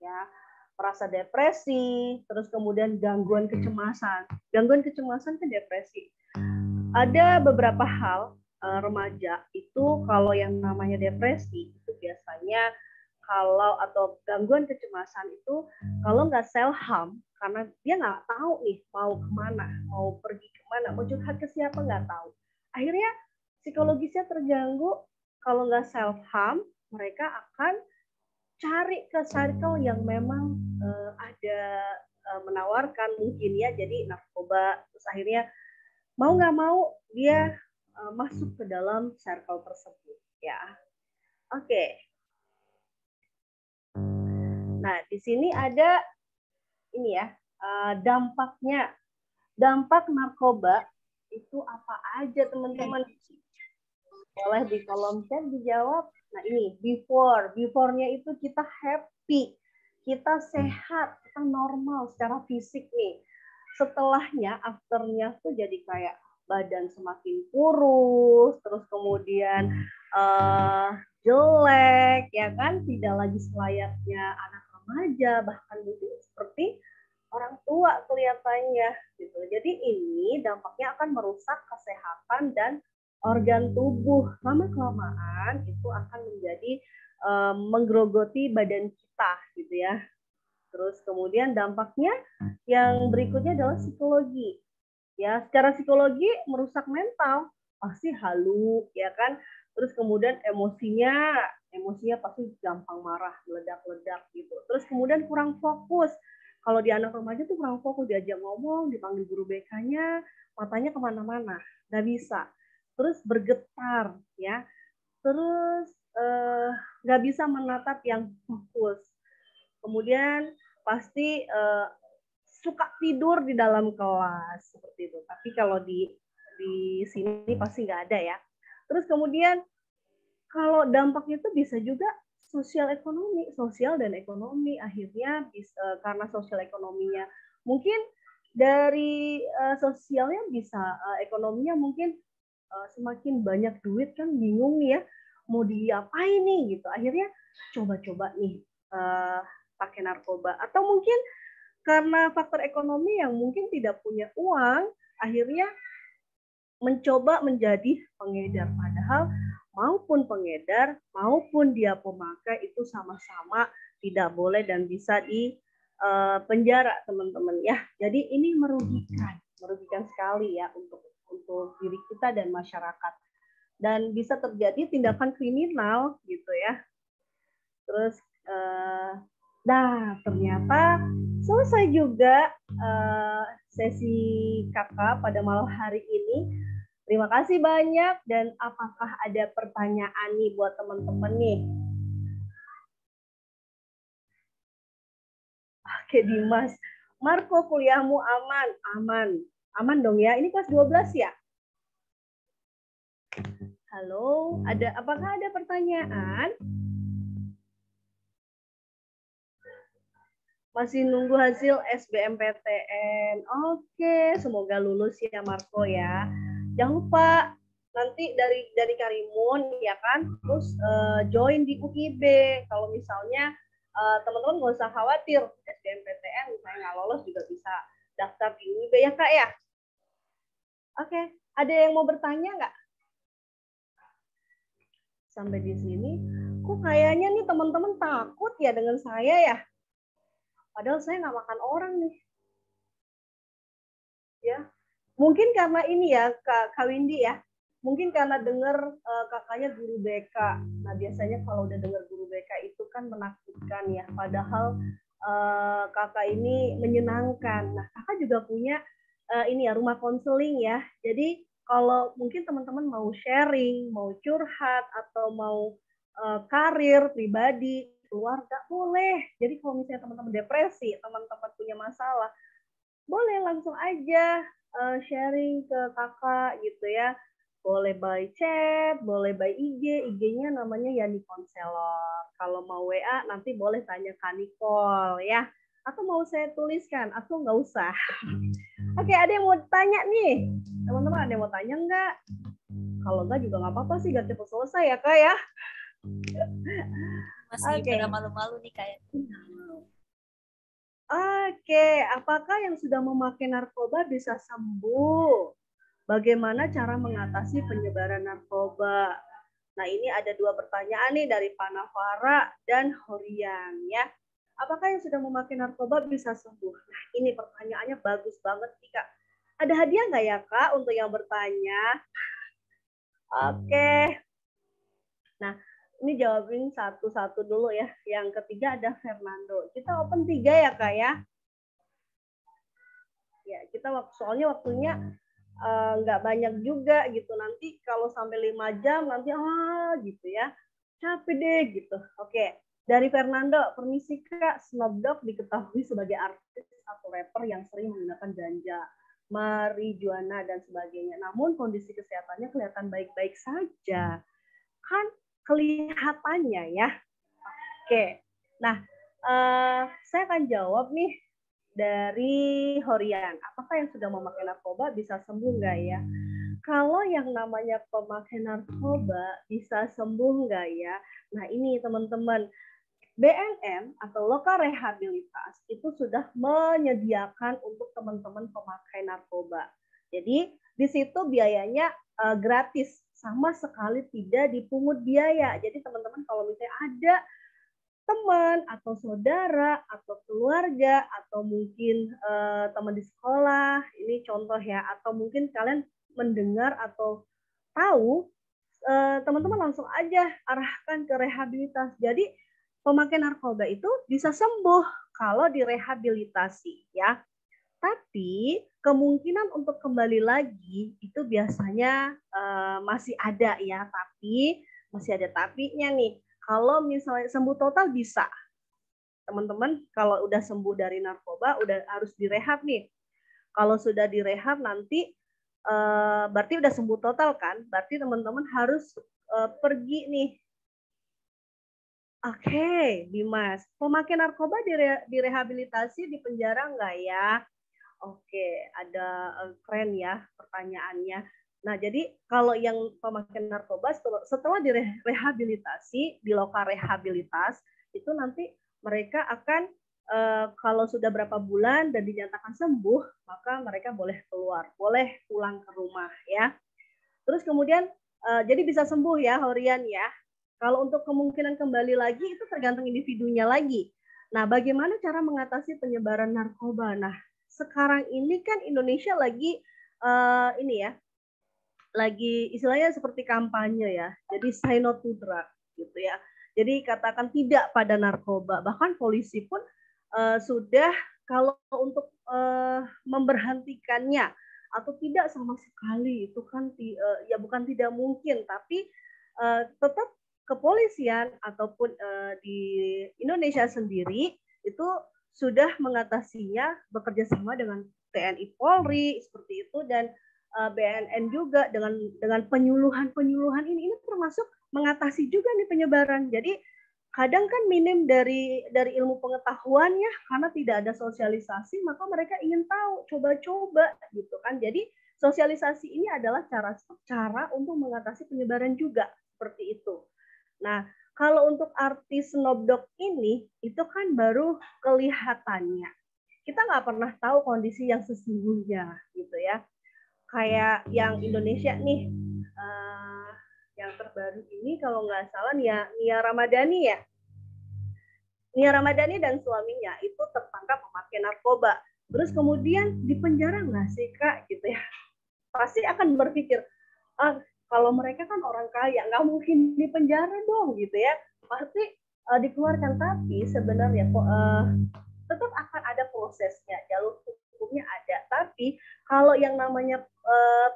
ya, merasa depresi, terus kemudian gangguan kecemasan. Gangguan kecemasan ke depresi. Ada beberapa hal remaja itu kalau yang namanya depresi itu biasanya atau gangguan kecemasan itu kalau nggak self harm karena dia nggak tahu nih mau kemana, mau pergi kemana, mau curhat ke siapa nggak tahu. Akhirnya psikologisnya terganggu. Kalau nggak self harm, mereka akan cari ke circle yang memang ada menawarkan mungkin ya, jadi narkoba. Terus akhirnya mau nggak mau dia masuk ke dalam circle tersebut, ya. Oke. Nah, di sini ada ini ya, dampaknya. Dampak narkoba itu apa aja, teman-teman? Boleh di kolom chat dijawab. Nah, ini before-nya itu kita happy, kita sehat, kita normal secara fisik nih. Setelahnya, afternya tuh jadi kayak badan semakin kurus, terus kemudian jelek, ya kan? Tidak lagi selayaknya anak remaja, bahkan mungkin seperti orang tua kelihatannya gitu. Jadi ini dampaknya akan merusak kesehatan dan organ tubuh. Lama-kelamaan itu akan menjadi menggerogoti badan kita gitu ya. Terus kemudian dampaknya yang berikutnya adalah psikologi. Ya, secara psikologi merusak mental, pasti halu, ya kan? Terus kemudian emosinya pasti gampang marah, meledak-ledak gitu. Terus kemudian kurang fokus. Kalau di anak remaja tuh kurang fokus, diajak ngomong, dipanggil guru BK-nya, matanya kemana-mana, nggak bisa. Terus bergetar, ya. Terus nggak bisa menatap yang fokus. Kemudian pasti suka tidur di dalam kelas seperti itu. Tapi kalau di sini pasti nggak ada ya. Terus kemudian kalau dampaknya itu bisa juga sosial dan ekonomi. Akhirnya karena sosial ekonominya mungkin dari sosialnya bisa ekonominya mungkin semakin banyak duit kan bingung nih ya mau diapain nih gitu. Akhirnya coba-coba nih pakai narkoba, atau mungkin karena faktor ekonomi yang mungkin tidak punya uang, akhirnya mencoba menjadi pengedar. Padahal maupun pengedar maupun dia pemakai itu sama-sama tidak boleh dan bisa di penjara, teman-teman ya. Jadi ini merugikan sekali ya untuk diri kita dan masyarakat. Dan bisa terjadi tindakan kriminal gitu ya. Terus ternyata selesai juga sesi kakak pada malam hari ini. Terima kasih banyak, dan apakah ada pertanyaan nih buat teman-teman nih? Oke, Dimas. Marco, kuliahmu aman? Aman. Aman dong ya. Ini kelas 12 ya? Halo, apakah ada pertanyaan? Masih nunggu hasil SBMPTN. Oke, semoga lulus ya Marco ya. Jangan lupa nanti dari Karimun ya kan, terus join di UIB. Kalau misalnya teman-teman nggak usah khawatir SBMPTN misalnya nggak lolos juga bisa daftar di UIB ya Kak ya. Oke, ada yang mau bertanya nggak? Sampai di sini, kok kayaknya nih teman-teman takut ya dengan saya ya. Padahal saya nggak makan orang nih. Ya, mungkin karena ini ya Kak Windy ya. Mungkin karena dengar kakaknya guru BK. Nah biasanya kalau udah dengar guru BK itu kan menakutkan ya. Padahal kakak ini menyenangkan. Nah kakak juga punya ini ya rumah konseling ya. Jadi kalau mungkin teman-teman mau sharing, mau curhat atau mau karir pribadi, keluarga boleh. Jadi kalau misalnya teman-teman depresi, teman-teman punya masalah, boleh langsung aja sharing ke kakak gitu ya. Boleh by chat, boleh by IG. IG-nya namanya Yani Konselor. Kalau mau WA nanti boleh tanya Kak Nicole ya. Atau mau saya tuliskan? Atau nggak usah. Oke, ada yang mau tanya nih? Teman-teman ada yang mau tanya nggak? Kalau nggak juga nggak apa-apa sih, gak cepet selesai ya Kak ya. Masih Oke. pada malu-malu nih kayak. Oke, apakah yang sudah memakai narkoba bisa sembuh? Bagaimana cara mengatasi penyebaran narkoba? Nah, ini ada dua pertanyaan nih dari Panavara dan Horian ya. Apakah yang sudah memakai narkoba bisa sembuh? Nah, ini pertanyaannya bagus banget nih Kak. Ada hadiah nggak ya Kak untuk yang bertanya? Oke. Nah, ini jawabin satu-satu dulu ya. Yang ketiga ada Fernando. Kita open 3 ya Kak ya. Ya, kita soalnya waktunya nggak banyak juga gitu, nanti kalau sampai 5 jam nanti gitu ya, capek deh gitu. Oke, dari Fernando, permisi Kak, Snoop Dogg diketahui sebagai artis atau rapper yang sering menggunakan ganja, marijuana dan sebagainya, namun kondisi kesehatannya kelihatan baik-baik saja kan, kelihatannya ya. Oke, nah saya akan jawab nih dari Horian, apakah yang sudah memakai narkoba bisa sembuh nggak ya? Kalau yang namanya pemakai narkoba bisa sembuh nggak ya? Nah ini teman-teman, BNN atau Lokal Rehabilitas itu sudah menyediakan untuk teman-teman pemakai narkoba. Jadi di situ biayanya gratis, sama sekali tidak dipungut biaya. Jadi teman-teman kalau misalnya ada teman atau saudara atau keluarga atau mungkin teman di sekolah, ini contoh ya, atau mungkin kalian mendengar atau tahu, teman-teman langsung aja arahkan ke rehabilitas. Jadi pemakai narkoba itu bisa sembuh kalau direhabilitasi ya. Tapi kemungkinan untuk kembali lagi itu biasanya masih ada ya, tapi masih ada tapinya nih. Kalau misalnya sembuh total bisa. Teman-teman kalau udah sembuh dari narkoba udah harus direhab nih. Kalau sudah direhab nanti berarti udah sembuh total kan? Berarti teman-teman harus pergi nih. Oke, Dimas. Pemakai narkoba direhabilitasi di penjara nggak ya? Oke, ada keren ya pertanyaannya. Nah, jadi kalau yang pemakai narkoba setelah direhabilitasi di lokal rehabilitas itu nanti mereka akan kalau sudah berapa bulan dan dinyatakan sembuh, maka mereka boleh keluar, boleh pulang ke rumah ya. Terus kemudian jadi bisa sembuh ya, Horian ya. Kalau untuk kemungkinan kembali lagi itu tergantung individunya lagi. Nah, bagaimana cara mengatasi penyebaran narkoba? Nah, sekarang ini kan Indonesia lagi ini ya, lagi istilahnya seperti kampanye ya. Jadi say no to drug gitu ya. Jadi katakan tidak pada narkoba. Bahkan polisi pun sudah kalau untuk memberhentikannya atau tidak sama sekali itu kan ya bukan tidak mungkin, tapi tetap kepolisian ataupun di Indonesia sendiri itu sudah mengatasinya bekerja sama dengan TNI Polri seperti itu, dan BNN juga dengan penyuluhan ini termasuk mengatasi juga nih penyebaran. Jadi kadang kan minim dari ilmu pengetahuan ya, karena tidak ada sosialisasi, maka mereka ingin tahu, coba-coba gitu kan. Jadi sosialisasi ini adalah cara untuk mengatasi penyebaran juga seperti itu. Nah, kalau untuk artis Snoop Dogg ini itu kan baru kelihatannya. Kita nggak pernah tahu kondisi yang sesungguhnya gitu ya. Kayak yang Indonesia nih, yang terbaru ini kalau nggak salah Nia Ramadhani ya. Nia Ramadhani dan suaminya itu tertangkap memakai narkoba. Terus kemudian dipenjara nggak sih Kak gitu ya. Pasti akan berpikir, kalau mereka kan orang kaya, nggak mungkin dipenjara dong gitu ya. Pasti dikeluarkan, tapi sebenarnya tetap akan ada prosesnya, jalur hukumnya ada. Tapi kalau yang namanya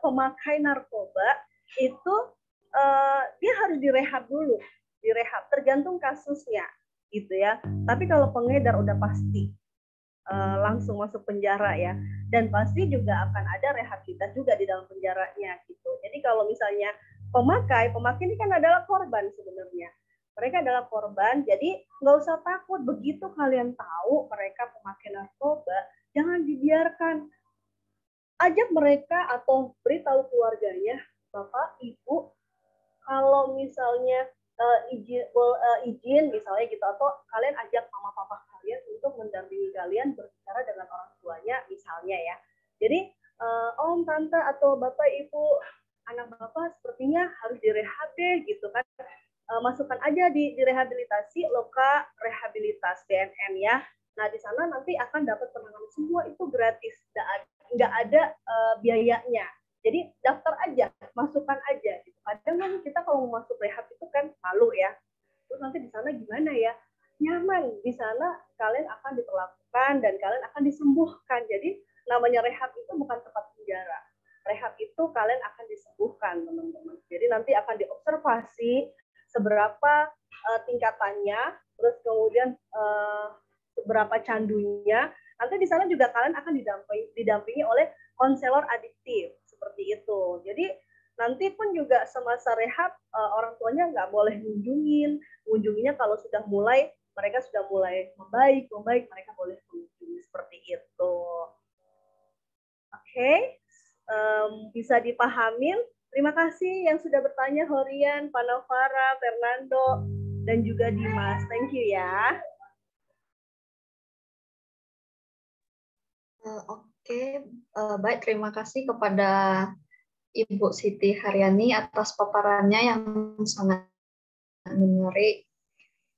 pemakai narkoba itu dia harus direhab dulu, tergantung kasusnya gitu ya. Tapi kalau pengedar udah pasti langsung masuk penjara ya. Dan pasti juga akan ada rehabilitasi juga di dalam penjaranya gitu. Jadi kalau misalnya pemakai ini kan adalah korban sebenarnya. Mereka adalah korban, jadi nggak usah takut. Begitu kalian tahu mereka pemakai narkoba, jangan dibiarkan. Ajak mereka atau beritahu keluarganya, Bapak, Ibu, kalau misalnya izin misalnya gitu, atau kalian ajak mama papa kalian untuk mendampingi kalian berbicara dengan orang tuanya misalnya ya. Jadi om, tante, atau bapak, ibu, anak bapak sepertinya harus direhab deh gitu kan. Masukkan aja di rehabilitasi Loka Rehabilitas BNN ya. Nah di sana nanti akan dapat penanganan, semua itu gratis, nggak ada biayanya. Jadi daftar aja, masukkan aja. Kadang kan kita kalau mau masuk rehab itu kan malu ya. Terus nanti di sana gimana ya? Nyaman. Di sana kalian akan diperlakukan dan kalian akan disembuhkan. Jadi namanya rehab itu bukan tempat penjara. Rehab itu kalian akan disembuhkan, teman-teman. Jadi nanti akan diobservasi seberapa tingkatannya, terus kemudian seberapa candunya. Nanti di sana juga kalian akan didampingi oleh konselor adiktif seperti itu. Jadi nanti pun juga semasa rehab orang tuanya nggak boleh mengunjunginya kalau sudah mulai, mereka sudah mulai membaik, mereka boleh mengunjungi seperti itu. Oke, bisa dipahamin. Terima kasih yang sudah bertanya, Horian, Panovara, Fernando, dan juga Dimas. Thank you ya. Oke, baik, terima kasih kepada Ibu Siti Haryani atas paparannya yang sangat menarik.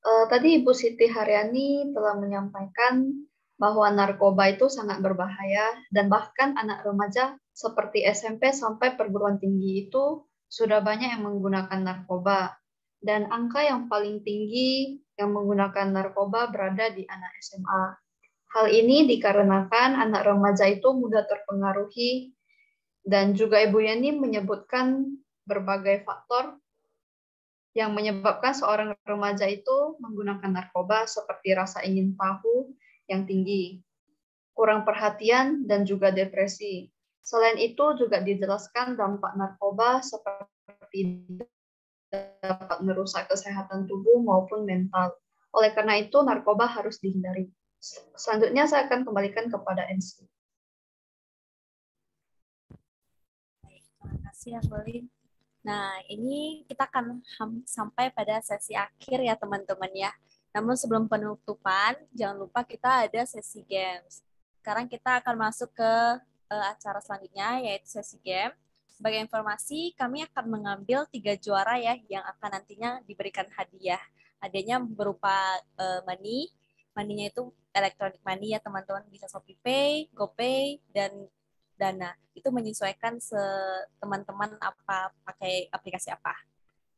Tadi Ibu Siti Haryani telah menyampaikan bahwa narkoba itu sangat berbahaya dan bahkan anak remaja seperti SMP sampai perguruan tinggi itu sudah banyak yang menggunakan narkoba. Dan angka yang paling tinggi yang menggunakan narkoba berada di anak SMA. Hal ini dikarenakan anak remaja itu mudah terpengaruhi dan juga Ibu Yani menyebutkan berbagai faktor yang menyebabkan seorang remaja itu menggunakan narkoba seperti rasa ingin tahu yang tinggi, kurang perhatian, dan juga depresi. Selain itu juga dijelaskan dampak narkoba seperti dapat merusak kesehatan tubuh maupun mental. Oleh karena itu, narkoba harus dihindari. Selanjutnya saya akan kembalikan kepada MC. Terima kasih ya, Colin. Nah, ini kita akan sampai pada sesi akhir ya, teman-teman ya. Namun sebelum penutupan, jangan lupa kita ada sesi games. Sekarang kita akan masuk ke acara selanjutnya, yaitu sesi game. Sebagai informasi, kami akan mengambil 3 juara ya, yang akan nantinya diberikan hadiah. Hadiahnya berupa money. Money-nya itu electronic money ya, teman-teman. Bisa ShopeePay, GoPay, dan Dana. Itu menyesuaikan teman-teman apa pakai aplikasi apa.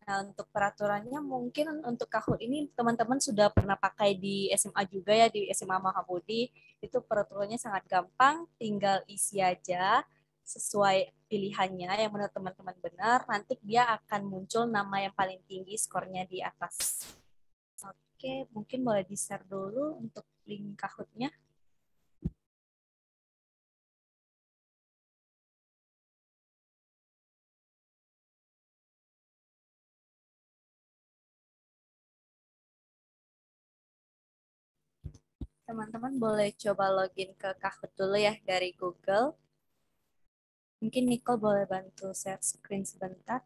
Nah, untuk peraturannya mungkin untuk Kahoot ini teman-teman sudah pernah pakai di SMA juga ya, di SMA Mahabodi. Itu peraturannya sangat gampang, tinggal isi aja sesuai pilihannya yang menurut teman-teman benar. Nanti dia akan muncul nama yang paling tinggi skornya di atas. Oke, mungkin boleh di-share dulu untuk link Kahoot-nya. Teman-teman boleh coba login ke Kahoot dulu ya dari Google. Mungkin Nicole boleh bantu share screen sebentar.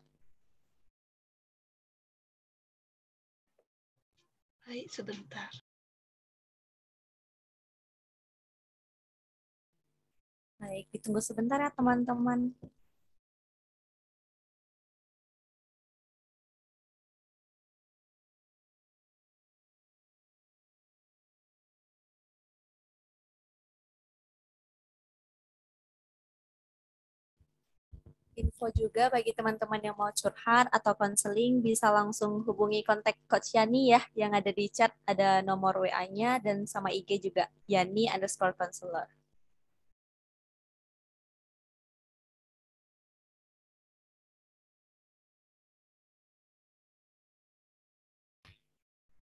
Baik, sebentar. Baik, ditunggu sebentar ya teman-teman. Info juga bagi teman-teman yang mau curhat atau konseling bisa langsung hubungi kontak Coach Yani ya, yang ada di chat, ada nomor WA-nya dan sama IG juga, Yani_counselor.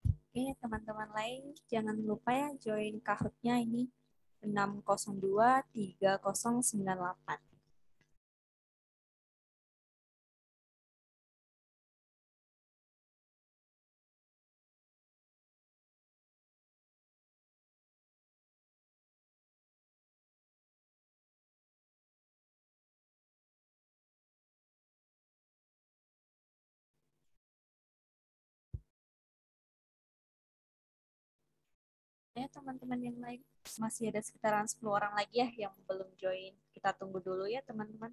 Oke, teman-teman lain jangan lupa ya join Kahoot-nya ini. 6023098. Ya, teman-teman yang lain masih ada sekitaran 10 orang lagi ya yang belum join. Kita tunggu dulu ya, teman-teman.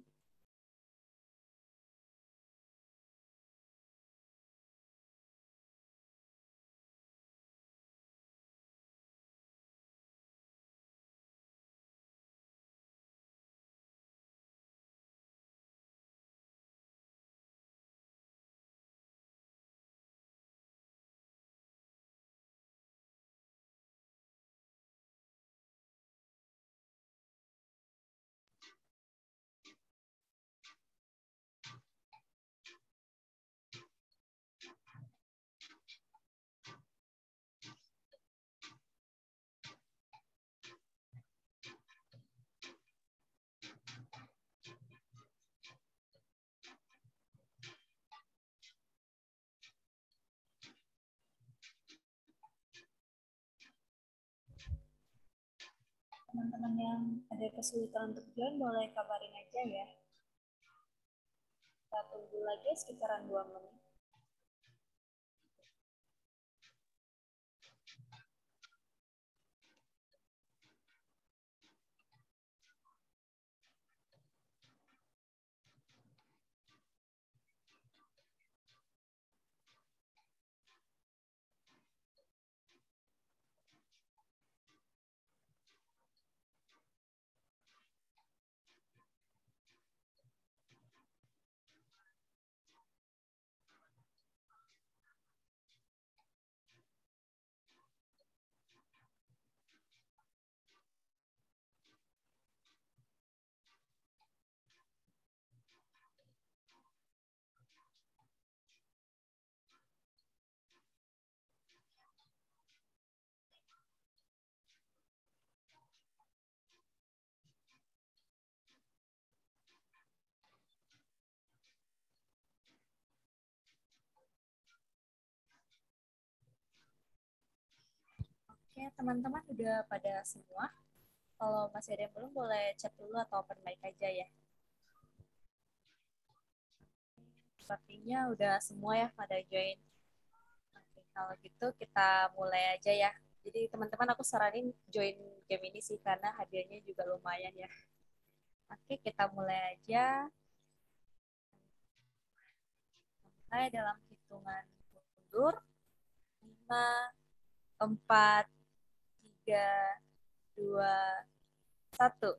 Teman-teman yang ada kesulitan untuk join, boleh kabarin aja ya. Kita tunggu lagi sekitaran 2 menit. Oke, teman-teman udah pada semua. Kalau masih ada yang belum, boleh chat dulu atau open mic aja ya. Sepertinya udah semua ya pada join. Oke, kalau gitu kita mulai aja ya. Jadi teman-teman aku saranin join game ini sih karena hadiahnya juga lumayan ya. Oke, kita mulai aja. Mulai dalam hitungan mundur. 5, 4, 3, 2, 1.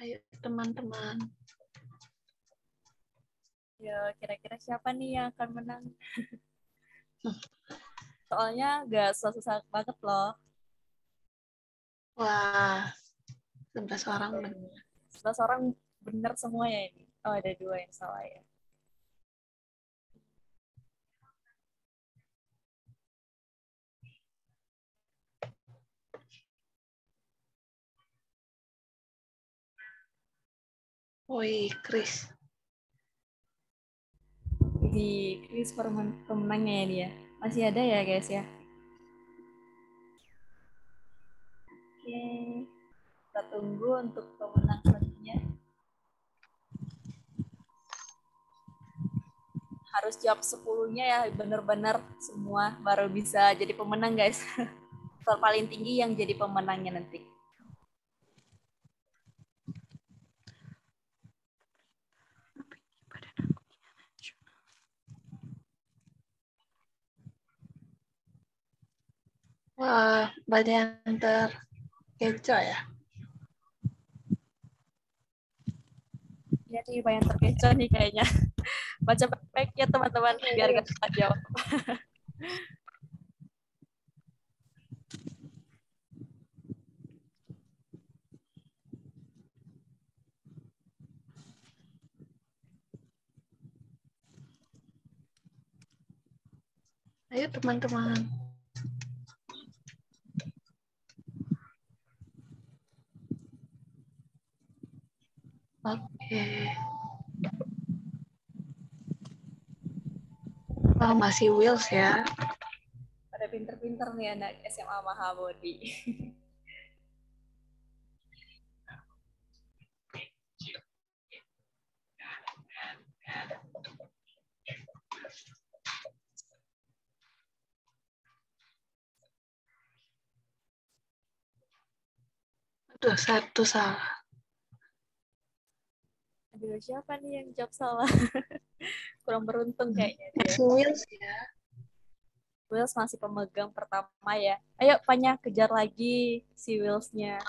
Ayo teman-teman. Yo, kira-kira siapa nih yang akan menang? Soalnya gak susah-susah banget loh. Wah, 11 orang benar. 11 orang benar semua ya ini. Oh, ada 2 yang salah ya. Woi, Chris. Di Chris pemenangnya ya dia. Masih ada ya guys ya. Oke. Kita tunggu untuk pemenang selanjutnya. Harus jawab 10-nya ya, benar-benar semua baru bisa jadi pemenang guys. Skor paling tinggi yang jadi pemenangnya nanti. Wah, banyak yang terkecoh ya. Lihat Ih, banyak terkecoh nih kayaknya. Baca baik ya teman-teman, biar gak salah jawab. Ayo teman-teman. Oke. Oh, masih Wills ya. Pada pinter-pinter nih anak SMA Mahabodi. Aduh, satu salah. Aduh, siapa nih yang jawab salah? Kurang beruntung kayaknya dia. Masih Wills ya. Wills masih pemegang pertama ya. Ayo, Panya, kejar lagi si Wills-nya.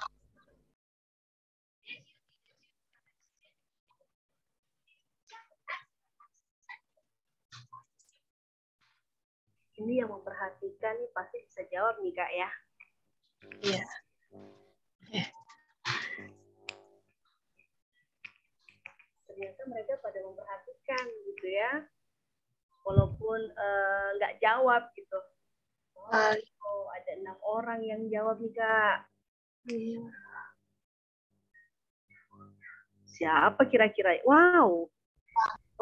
Ini yang memperhatikan nih pasti bisa jawab nih Kak ya. Iya. Ternyata mereka pada memperhatikan gitu ya. Walaupun nggak jawab gitu. Oh, ada 6 orang yang jawab nih Kak. Iya. Siapa kira-kira? Wow.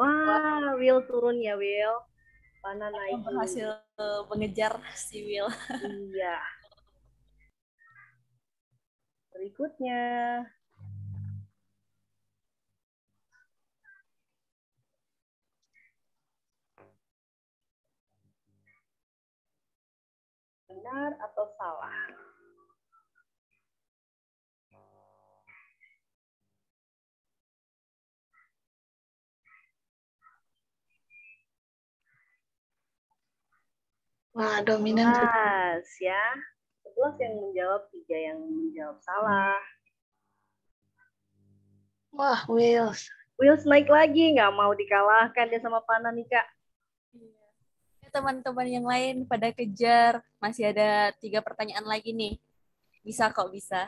Wah, Will turun ya Will. Pana naik. Berhasil mengejar si Will. Iya. Berikutnya. Benar atau salah? Wah, dominan. 11 ya. 11 yang menjawab, 3 yang menjawab salah. Wah, Wills. Wills naik lagi, nggak mau dikalahkan dia sama Pana nih Kak. Ya, teman-teman yang lain pada kejar. Masih ada 3 pertanyaan lagi nih. Bisa kok, bisa.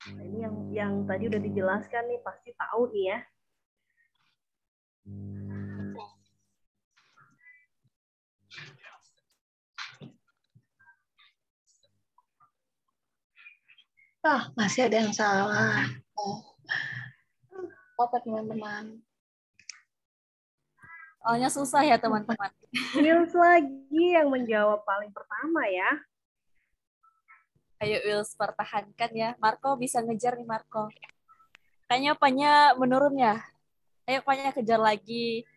Nah, ini yang tadi udah dijelaskan nih, pasti tahu nih ya. Masih ada yang salah. Apa teman-teman? Soalnya susah ya teman-teman. Wills lagi yang menjawab paling pertama ya. Ayo Wills, pertahankan ya. Marco bisa ngejar nih Marco. Kayaknya Panya menurun ya. Ayo Panya kejar lagi.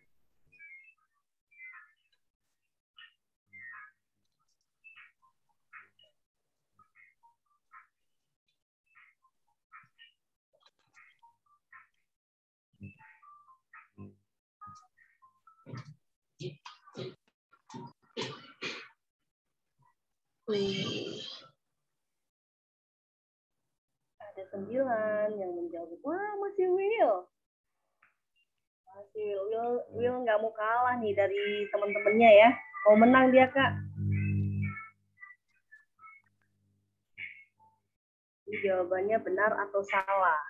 Wih. Ada 9 yang menjawab. Wah, masih Will. Masih Will nggak mau kalah nih dari teman-temannya ya. Mau menang dia Kak. Ini jawabannya benar atau salah?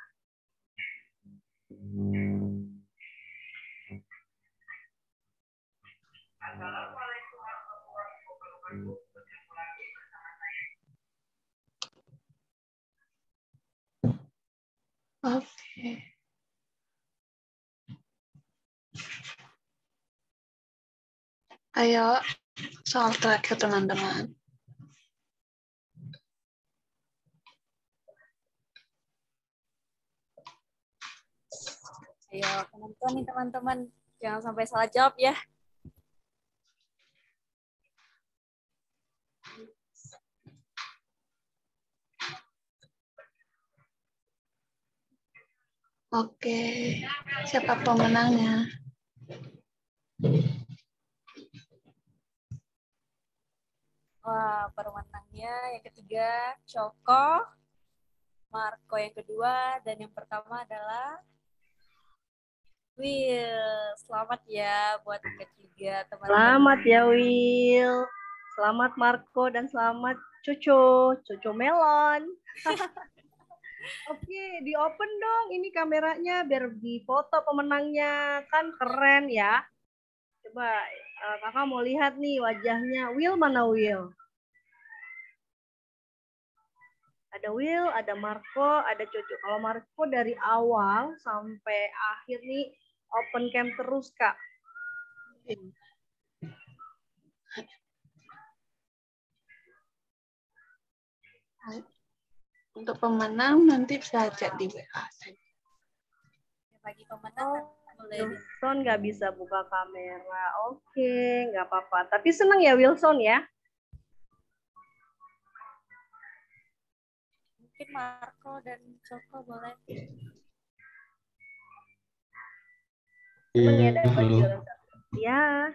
Oke. Ayo, soal terakhir teman-teman. Ayo penonton nih teman-teman. Jangan sampai salah jawab ya. Oke, siapa pemenangnya? Wah, pemenangnya yang ketiga Coko. Marco yang kedua, dan yang pertama adalah Will. Selamat ya buat yang ketiga, teman-teman. Selamat ya, Will. Selamat Marco dan selamat Cucu Melon. Oke, di open dong ini kameranya biar difoto pemenangnya. Kan keren ya. Coba kakak mau lihat nih wajahnya. Will mana Will? Ada Will, ada Marco, ada Cucu. Kalau Marco dari awal sampai akhir nih open cam terus, Kak. Untuk pemenang nanti bisa chat di WA. Bagi pemenang boleh. Wilson nggak bisa buka kamera. Oke, nggak apa-apa. Tapi senang ya Wilson ya. Mungkin Marco dan Joko boleh. Senang ya dapat Halo. juara satu. Ya.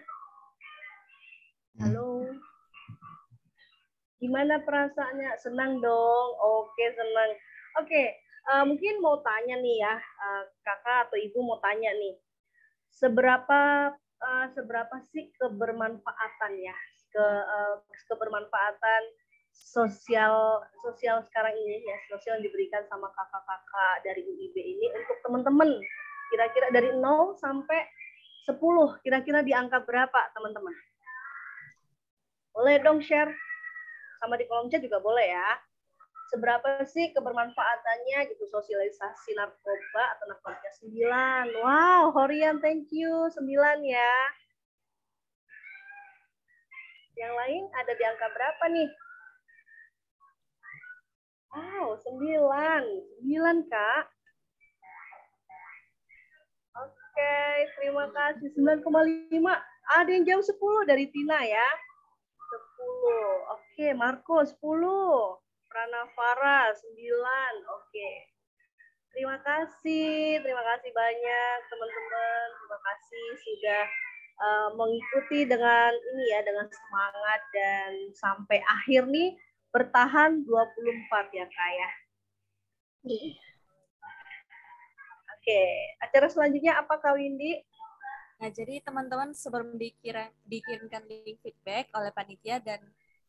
Halo. Gimana perasaannya? Senang dong. Oke, senang. Oke, mungkin mau tanya nih ya, kakak atau ibu mau tanya nih, seberapa sih kebermanfaatan ya, kebermanfaatan sosial sekarang ini ya, sosial yang diberikan sama kakak-kakak dari UIB ini untuk teman-teman. Kira-kira dari 0 sampai 10, kira-kira di angka berapa teman-teman? Boleh dong share. Sama di kolom chat juga boleh ya. Seberapa sih kebermanfaatannya gitu sosialisasi narkoba atau narkoba 9. Wow, Horian thank you 9 ya. Yang lain ada di angka berapa nih? Wow, 9. 9 Kak. Oke, terima kasih. 9,5. Ada yang jauh 10 dari Tina ya. 10. Oke, Marco 10. Pranavara 9. Oke. Terima kasih banyak teman-teman. Terima kasih sudah mengikuti dengan ini ya, dengan semangat dan sampai akhir nih bertahan 24 ya Kak ya. Oke, acara selanjutnya apa Kak Windy? Nah, jadi teman-teman sebelum dikirimkan link feedback oleh panitia dan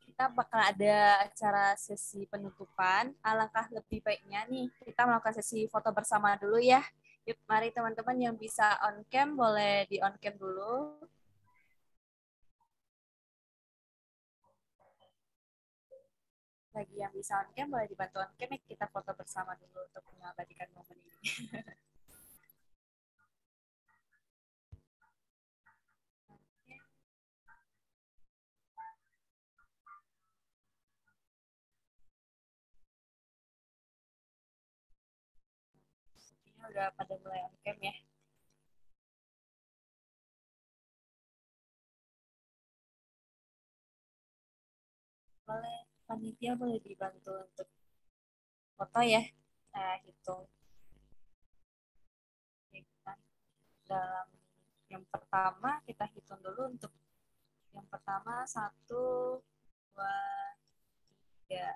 kita bakal ada acara sesi penutupan, alangkah lebih baiknya nih kita melakukan sesi foto bersama dulu ya. Yuk, mari teman-teman yang bisa on cam boleh di on cam dulu. Bagi yang bisa on cam boleh dibantu on cam, kita foto bersama dulu untuk mengabadikan momen ini. Udah pada mulai on cam ya. Boleh, panitia boleh dibantu untuk foto ya. Nah, hitung. Kita dalam yang pertama kita hitung dulu untuk yang pertama 1, 2, 3.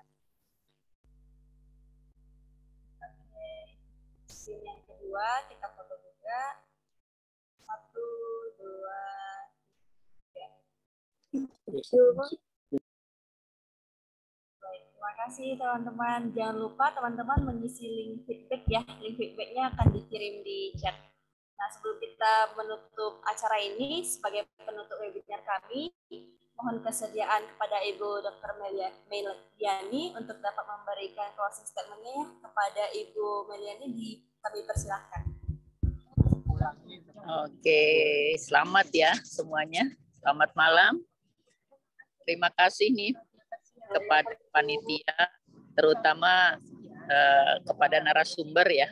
Scene yang kedua kita foto juga 1, 2, 3. Baik, terima kasih teman-teman. Jangan lupa teman-teman mengisi link feedback ya. Link feedbacknya akan dikirim di chat. Nah, sebelum kita menutup acara ini sebagai penutup webinar kami, mohon kesediaan kepada Ibu Dr. Meliani untuk dapat memberikan closing statement-nya ya kepada Ibu Meliani, kami persilahkan. Oke, selamat ya semuanya. Selamat malam. Terima kasih nih kepada panitia, terutama kepada narasumber ya,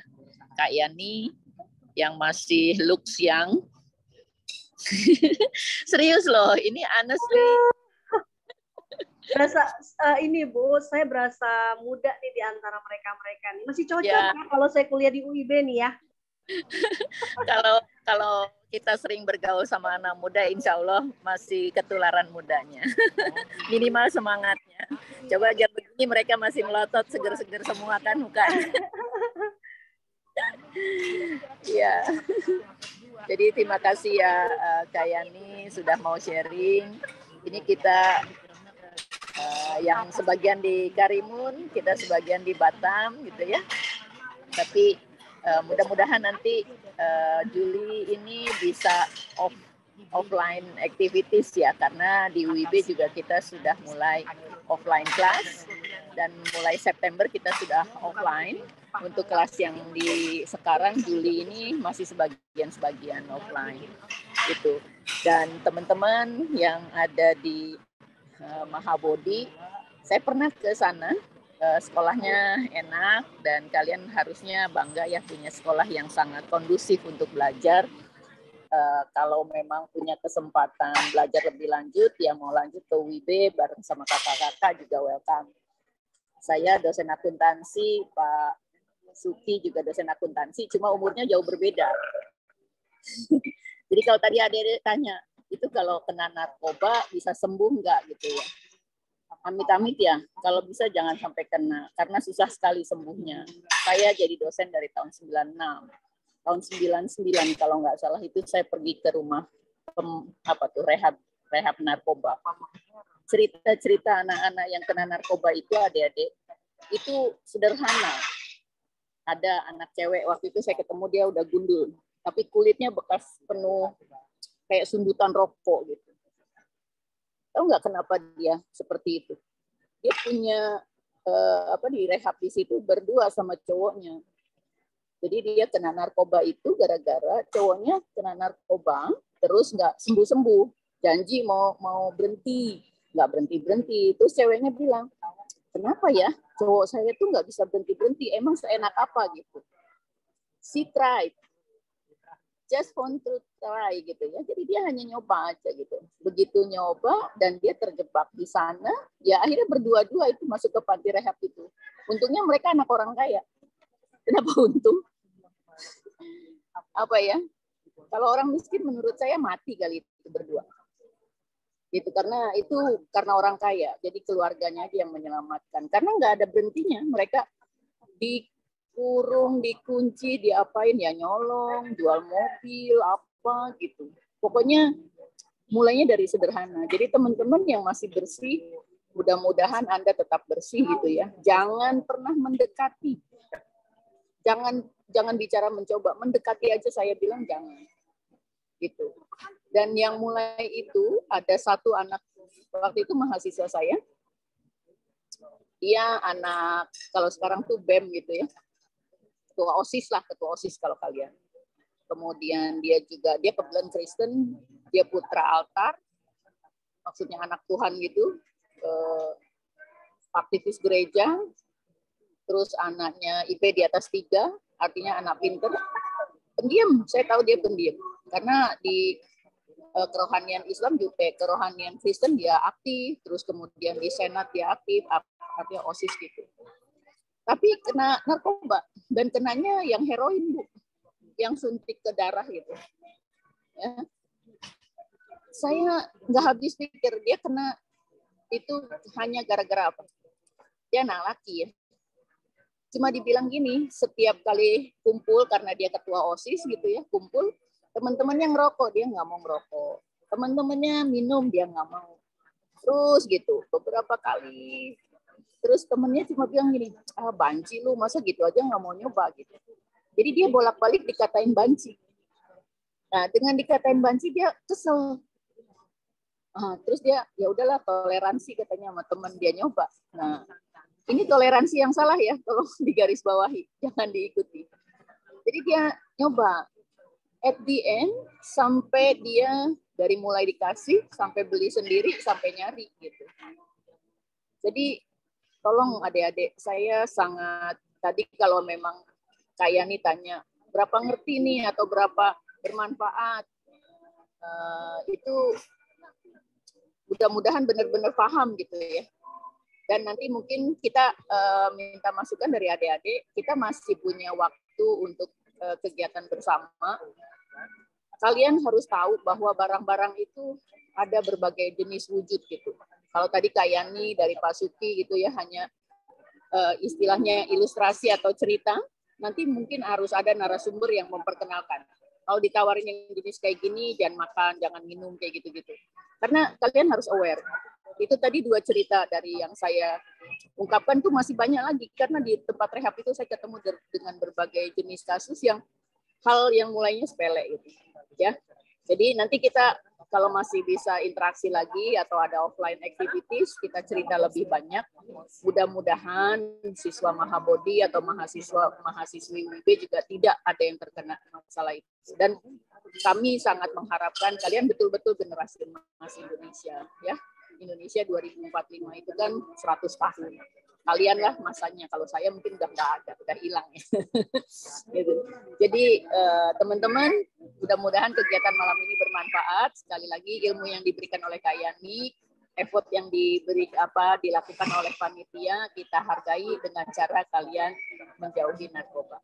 Kak Yani yang masih looks young. Serius loh, ini honestly. Berasa ini Bu, saya berasa muda nih di antara mereka nih. Masih cocok ya kalau saya kuliah di UIB nih ya. Kalau kita sering bergaul sama anak muda, insya Allah masih ketularan mudanya. Minimal semangatnya. Coba jam begini mereka masih melotot, seger-seger semua kan mukanya. Ya. Jadi terima kasih ya Kak Yani sudah mau sharing. Ini kita yang sebagian di Karimun, kita sebagian di Batam gitu ya. Tapi mudah-mudahan nanti Juli ini bisa offline activities ya, karena di UIB juga kita sudah mulai offline class dan mulai September kita sudah offline. Untuk kelas yang di sekarang Juli ini masih sebagian offline itu. Dan teman-teman yang ada di Mahabodhi, saya pernah ke sana. Sekolahnya enak dan kalian harusnya bangga ya punya sekolah yang sangat kondusif untuk belajar. Kalau memang punya kesempatan belajar lebih lanjut, ya mau lanjut ke UIB bareng sama kakak-kakak juga welcome. Saya dosen akuntansi, Pak Suki juga dosen akuntansi, cuma umurnya jauh berbeda. Jadi kalau tadi adik-adik tanya, itu kalau kena narkoba bisa sembuh nggak gitu ya? Amit-amit ya, kalau bisa jangan sampai kena, karena susah sekali sembuhnya. Saya jadi dosen dari tahun 96. Tahun 99 kalau nggak salah itu saya pergi ke rumah rehab narkoba. Cerita-cerita anak-anak yang kena narkoba itu adik-adik, itu sederhana. Ada anak cewek, waktu itu saya ketemu dia udah gundul, tapi kulitnya bekas penuh kayak sundutan rokok gitu. Tahu nggak kenapa dia seperti itu? Dia punya di rehab di situ berdua sama cowoknya. Jadi dia kena narkoba itu gara-gara cowoknya kena narkoba, terus nggak sembuh-sembuh, janji mau berhenti, nggak berhenti. Terus ceweknya bilang, kenapa ya cowok saya tuh nggak bisa berhenti, emang seenak apa gitu. She tried, just want to try gitu ya. Jadi dia hanya nyoba aja gitu. Begitu nyoba dan dia terjebak di sana, ya akhirnya berdua-dua itu masuk ke panti rehab itu. Untungnya mereka anak orang kaya. Kenapa untung? Apa ya? Kalau orang miskin menurut saya mati kali itu berdua. Gitu, karena orang kaya, jadi keluarganya aja yang menyelamatkan, karena nggak ada berhentinya, mereka dikurung, dikunci, diapain ya, nyolong, jual mobil, apa gitu. Pokoknya mulainya dari sederhana. Jadi teman-teman yang masih bersih, mudah-mudahan Anda tetap bersih gitu ya. Jangan pernah mendekati, jangan bicara mencoba, mendekati aja saya bilang jangan. Gitu. Dan yang mulai itu ada satu anak, waktu itu mahasiswa saya, dia anak, kalau sekarang tuh BEM gitu ya, ketua OSIS kalau kalian. Kemudian dia kebetulan Kristen, dia putra altar, maksudnya anak Tuhan gitu, aktivis gereja, terus anaknya IP di atas 3, artinya anak pinter, pendiam, saya tahu dia pendiam, karena di kerohanian Islam juga, kerohanian Kristen dia aktif, terus kemudian di Senat dia aktif, artinya OSIS gitu. Tapi kena narkoba, dan kenanya yang heroin, Bu, yang suntik ke darah gitu. Ya. Saya nggak habis pikir, dia kena itu hanya gara-gara apa? Dia anak laki ya. Cuma dibilang gini, setiap kali kumpul, karena dia ketua OSIS gitu ya, kumpul, teman-temannya ngerokok, dia nggak mau ngerokok. Teman-temannya minum, dia nggak mau. Terus gitu, beberapa kali. Terus temennya cuma bilang gini, banci lu, masa gitu aja nggak mau nyoba gitu. Jadi dia bolak-balik dikatain banci. Nah, dengan dikatain banci dia kesel. Terus dia, ya udahlah toleransi katanya sama teman dia nyoba. Nah, ini toleransi yang salah ya, tolong digarisbawahi, jangan diikuti. Jadi dia nyoba. At the end, sampai dia dari mulai dikasih, sampai beli sendiri, sampai nyari gitu. Jadi tolong adik-adik, saya sangat, tadi kalau memang kayak nih tanya, berapa ngerti nih atau berapa bermanfaat, itu mudah-mudahan benar-benar paham gitu ya. Dan nanti mungkin kita minta masukan dari adik-adik, kita masih punya waktu untuk kegiatan bersama. kalian harus tahu bahwa barang-barang itu ada berbagai jenis wujud gitu. Kalau tadi Kak Yani dari Pak Suki gitu ya, hanya istilahnya ilustrasi atau cerita, nanti mungkin harus ada narasumber yang memperkenalkan. Kalau ditawarin yang jenis kayak gini, jangan makan, jangan minum, kayak gitu-gitu. Karena kalian harus aware. Itu tadi 2 cerita dari yang saya ungkapkan tuh masih banyak lagi. Karena di tempat rehab itu saya ketemu dengan berbagai jenis kasus yang hal yang mulainya sepele gitu. Ya. Jadi nanti kita kalau masih bisa interaksi lagi atau ada offline activities, kita cerita lebih banyak. Mudah-mudahan siswa Mahabodhi atau mahasiswi WIB juga tidak ada yang terkena masalah itu. Dan kami sangat mengharapkan kalian betul-betul generasi emas Indonesia, ya. Indonesia 2045 itu kan 100 tahun. Kalian lah masanya, kalau saya mungkin udah nggak ada, udah hilang ya. Gitu. Jadi teman-teman, mudah-mudahan kegiatan malam ini bermanfaat. Sekali lagi ilmu yang diberikan oleh Kak Yani, effort yang dilakukan oleh panitia, kita hargai dengan cara kalian menjauhi narkoba.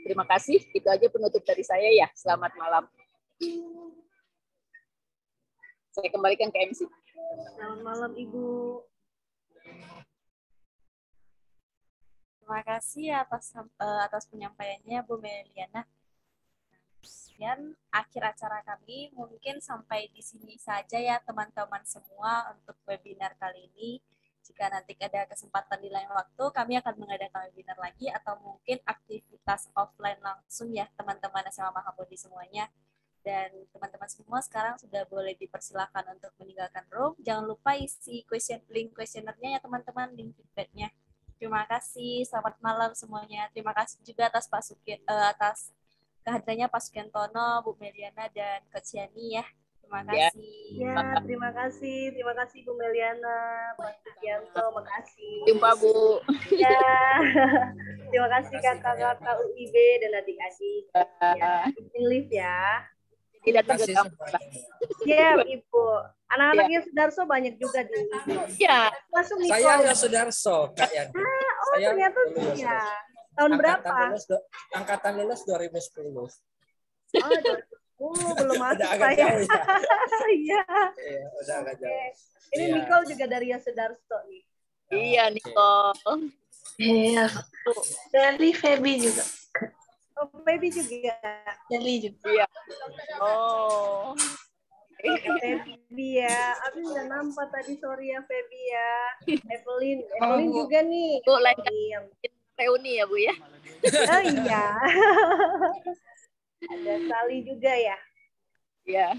Terima kasih, itu aja penutup dari saya ya. Selamat malam. Saya kembalikan ke MC. Selamat malam Ibu. Terima kasih atas penyampaiannya Bu Meliana. Sekian akhir acara kami, mungkin sampai di sini saja ya teman-teman semua untuk webinar kali ini. Jika nanti ada kesempatan di lain waktu, kami akan mengadakan webinar lagi atau mungkin aktivitas offline langsung ya teman-teman SMA Mahabodhi semuanya. Dan teman-teman semua sekarang sudah boleh dipersilakan untuk meninggalkan room. Jangan lupa isi link questionnaire-nya ya teman-teman, link feedback-nya. Terima kasih, selamat malam semuanya. Terima kasih juga atas atas kehadirannya Pak Sukiantono, Bu Meliana, dan Coach Yani ya. Terima kasih. Ya, terima kasih Bu Meliana, Pak Sukianto, makasih. Jumpa Bu. Ya, terima kasih kakak-kakak UIB dan adik-adik. Ya, live ya. Tidak tergesa. Ya, Ibu. Anak-anaknya Sudarso banyak juga di UIB. Ya. Masuk Niko. Saya ya Sudarso, Kak Yani. Oh, ternyata ya. Tahun berapa? Angkatan lulus 2010. Oh, belum masuk udah agak saya. jauh ya. Iya. Iya, udah agak jauh. Ini Iya. Nicole juga dari Sudarso nih. Iya, Nicole. Iya. Dari Feby juga. Oh, baby juga. Dari juga. Iya. Oh. Feby ya. Abi nggak nampak tadi, sorry ya Feby ya. Evelyn juga nih. Bu, lain reuni ya Bu ya. Oh iya. Ada Sali juga ya. Iya.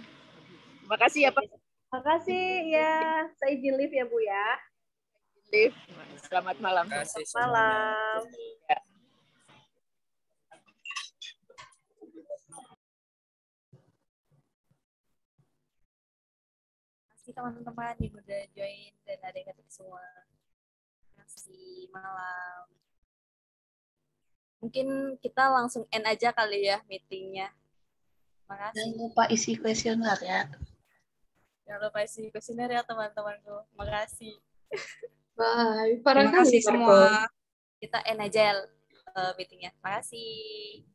Makasih ya Pak. Makasih ya. Saya izin live ya Bu ya. Live. Selamat malam. Kasih Malam. Ya. Teman-teman yang udah join dan adik-adik semua. Terima kasih, malam. Mungkin kita langsung end aja kali ya meetingnya. Terima kasih. Jangan lupa isi kuesioner ya. Jangan lupa isi kuesioner ya teman-temanku. Terima kasih. Bye. Terima kasih semua. Kita end aja meetingnya. Terima kasih.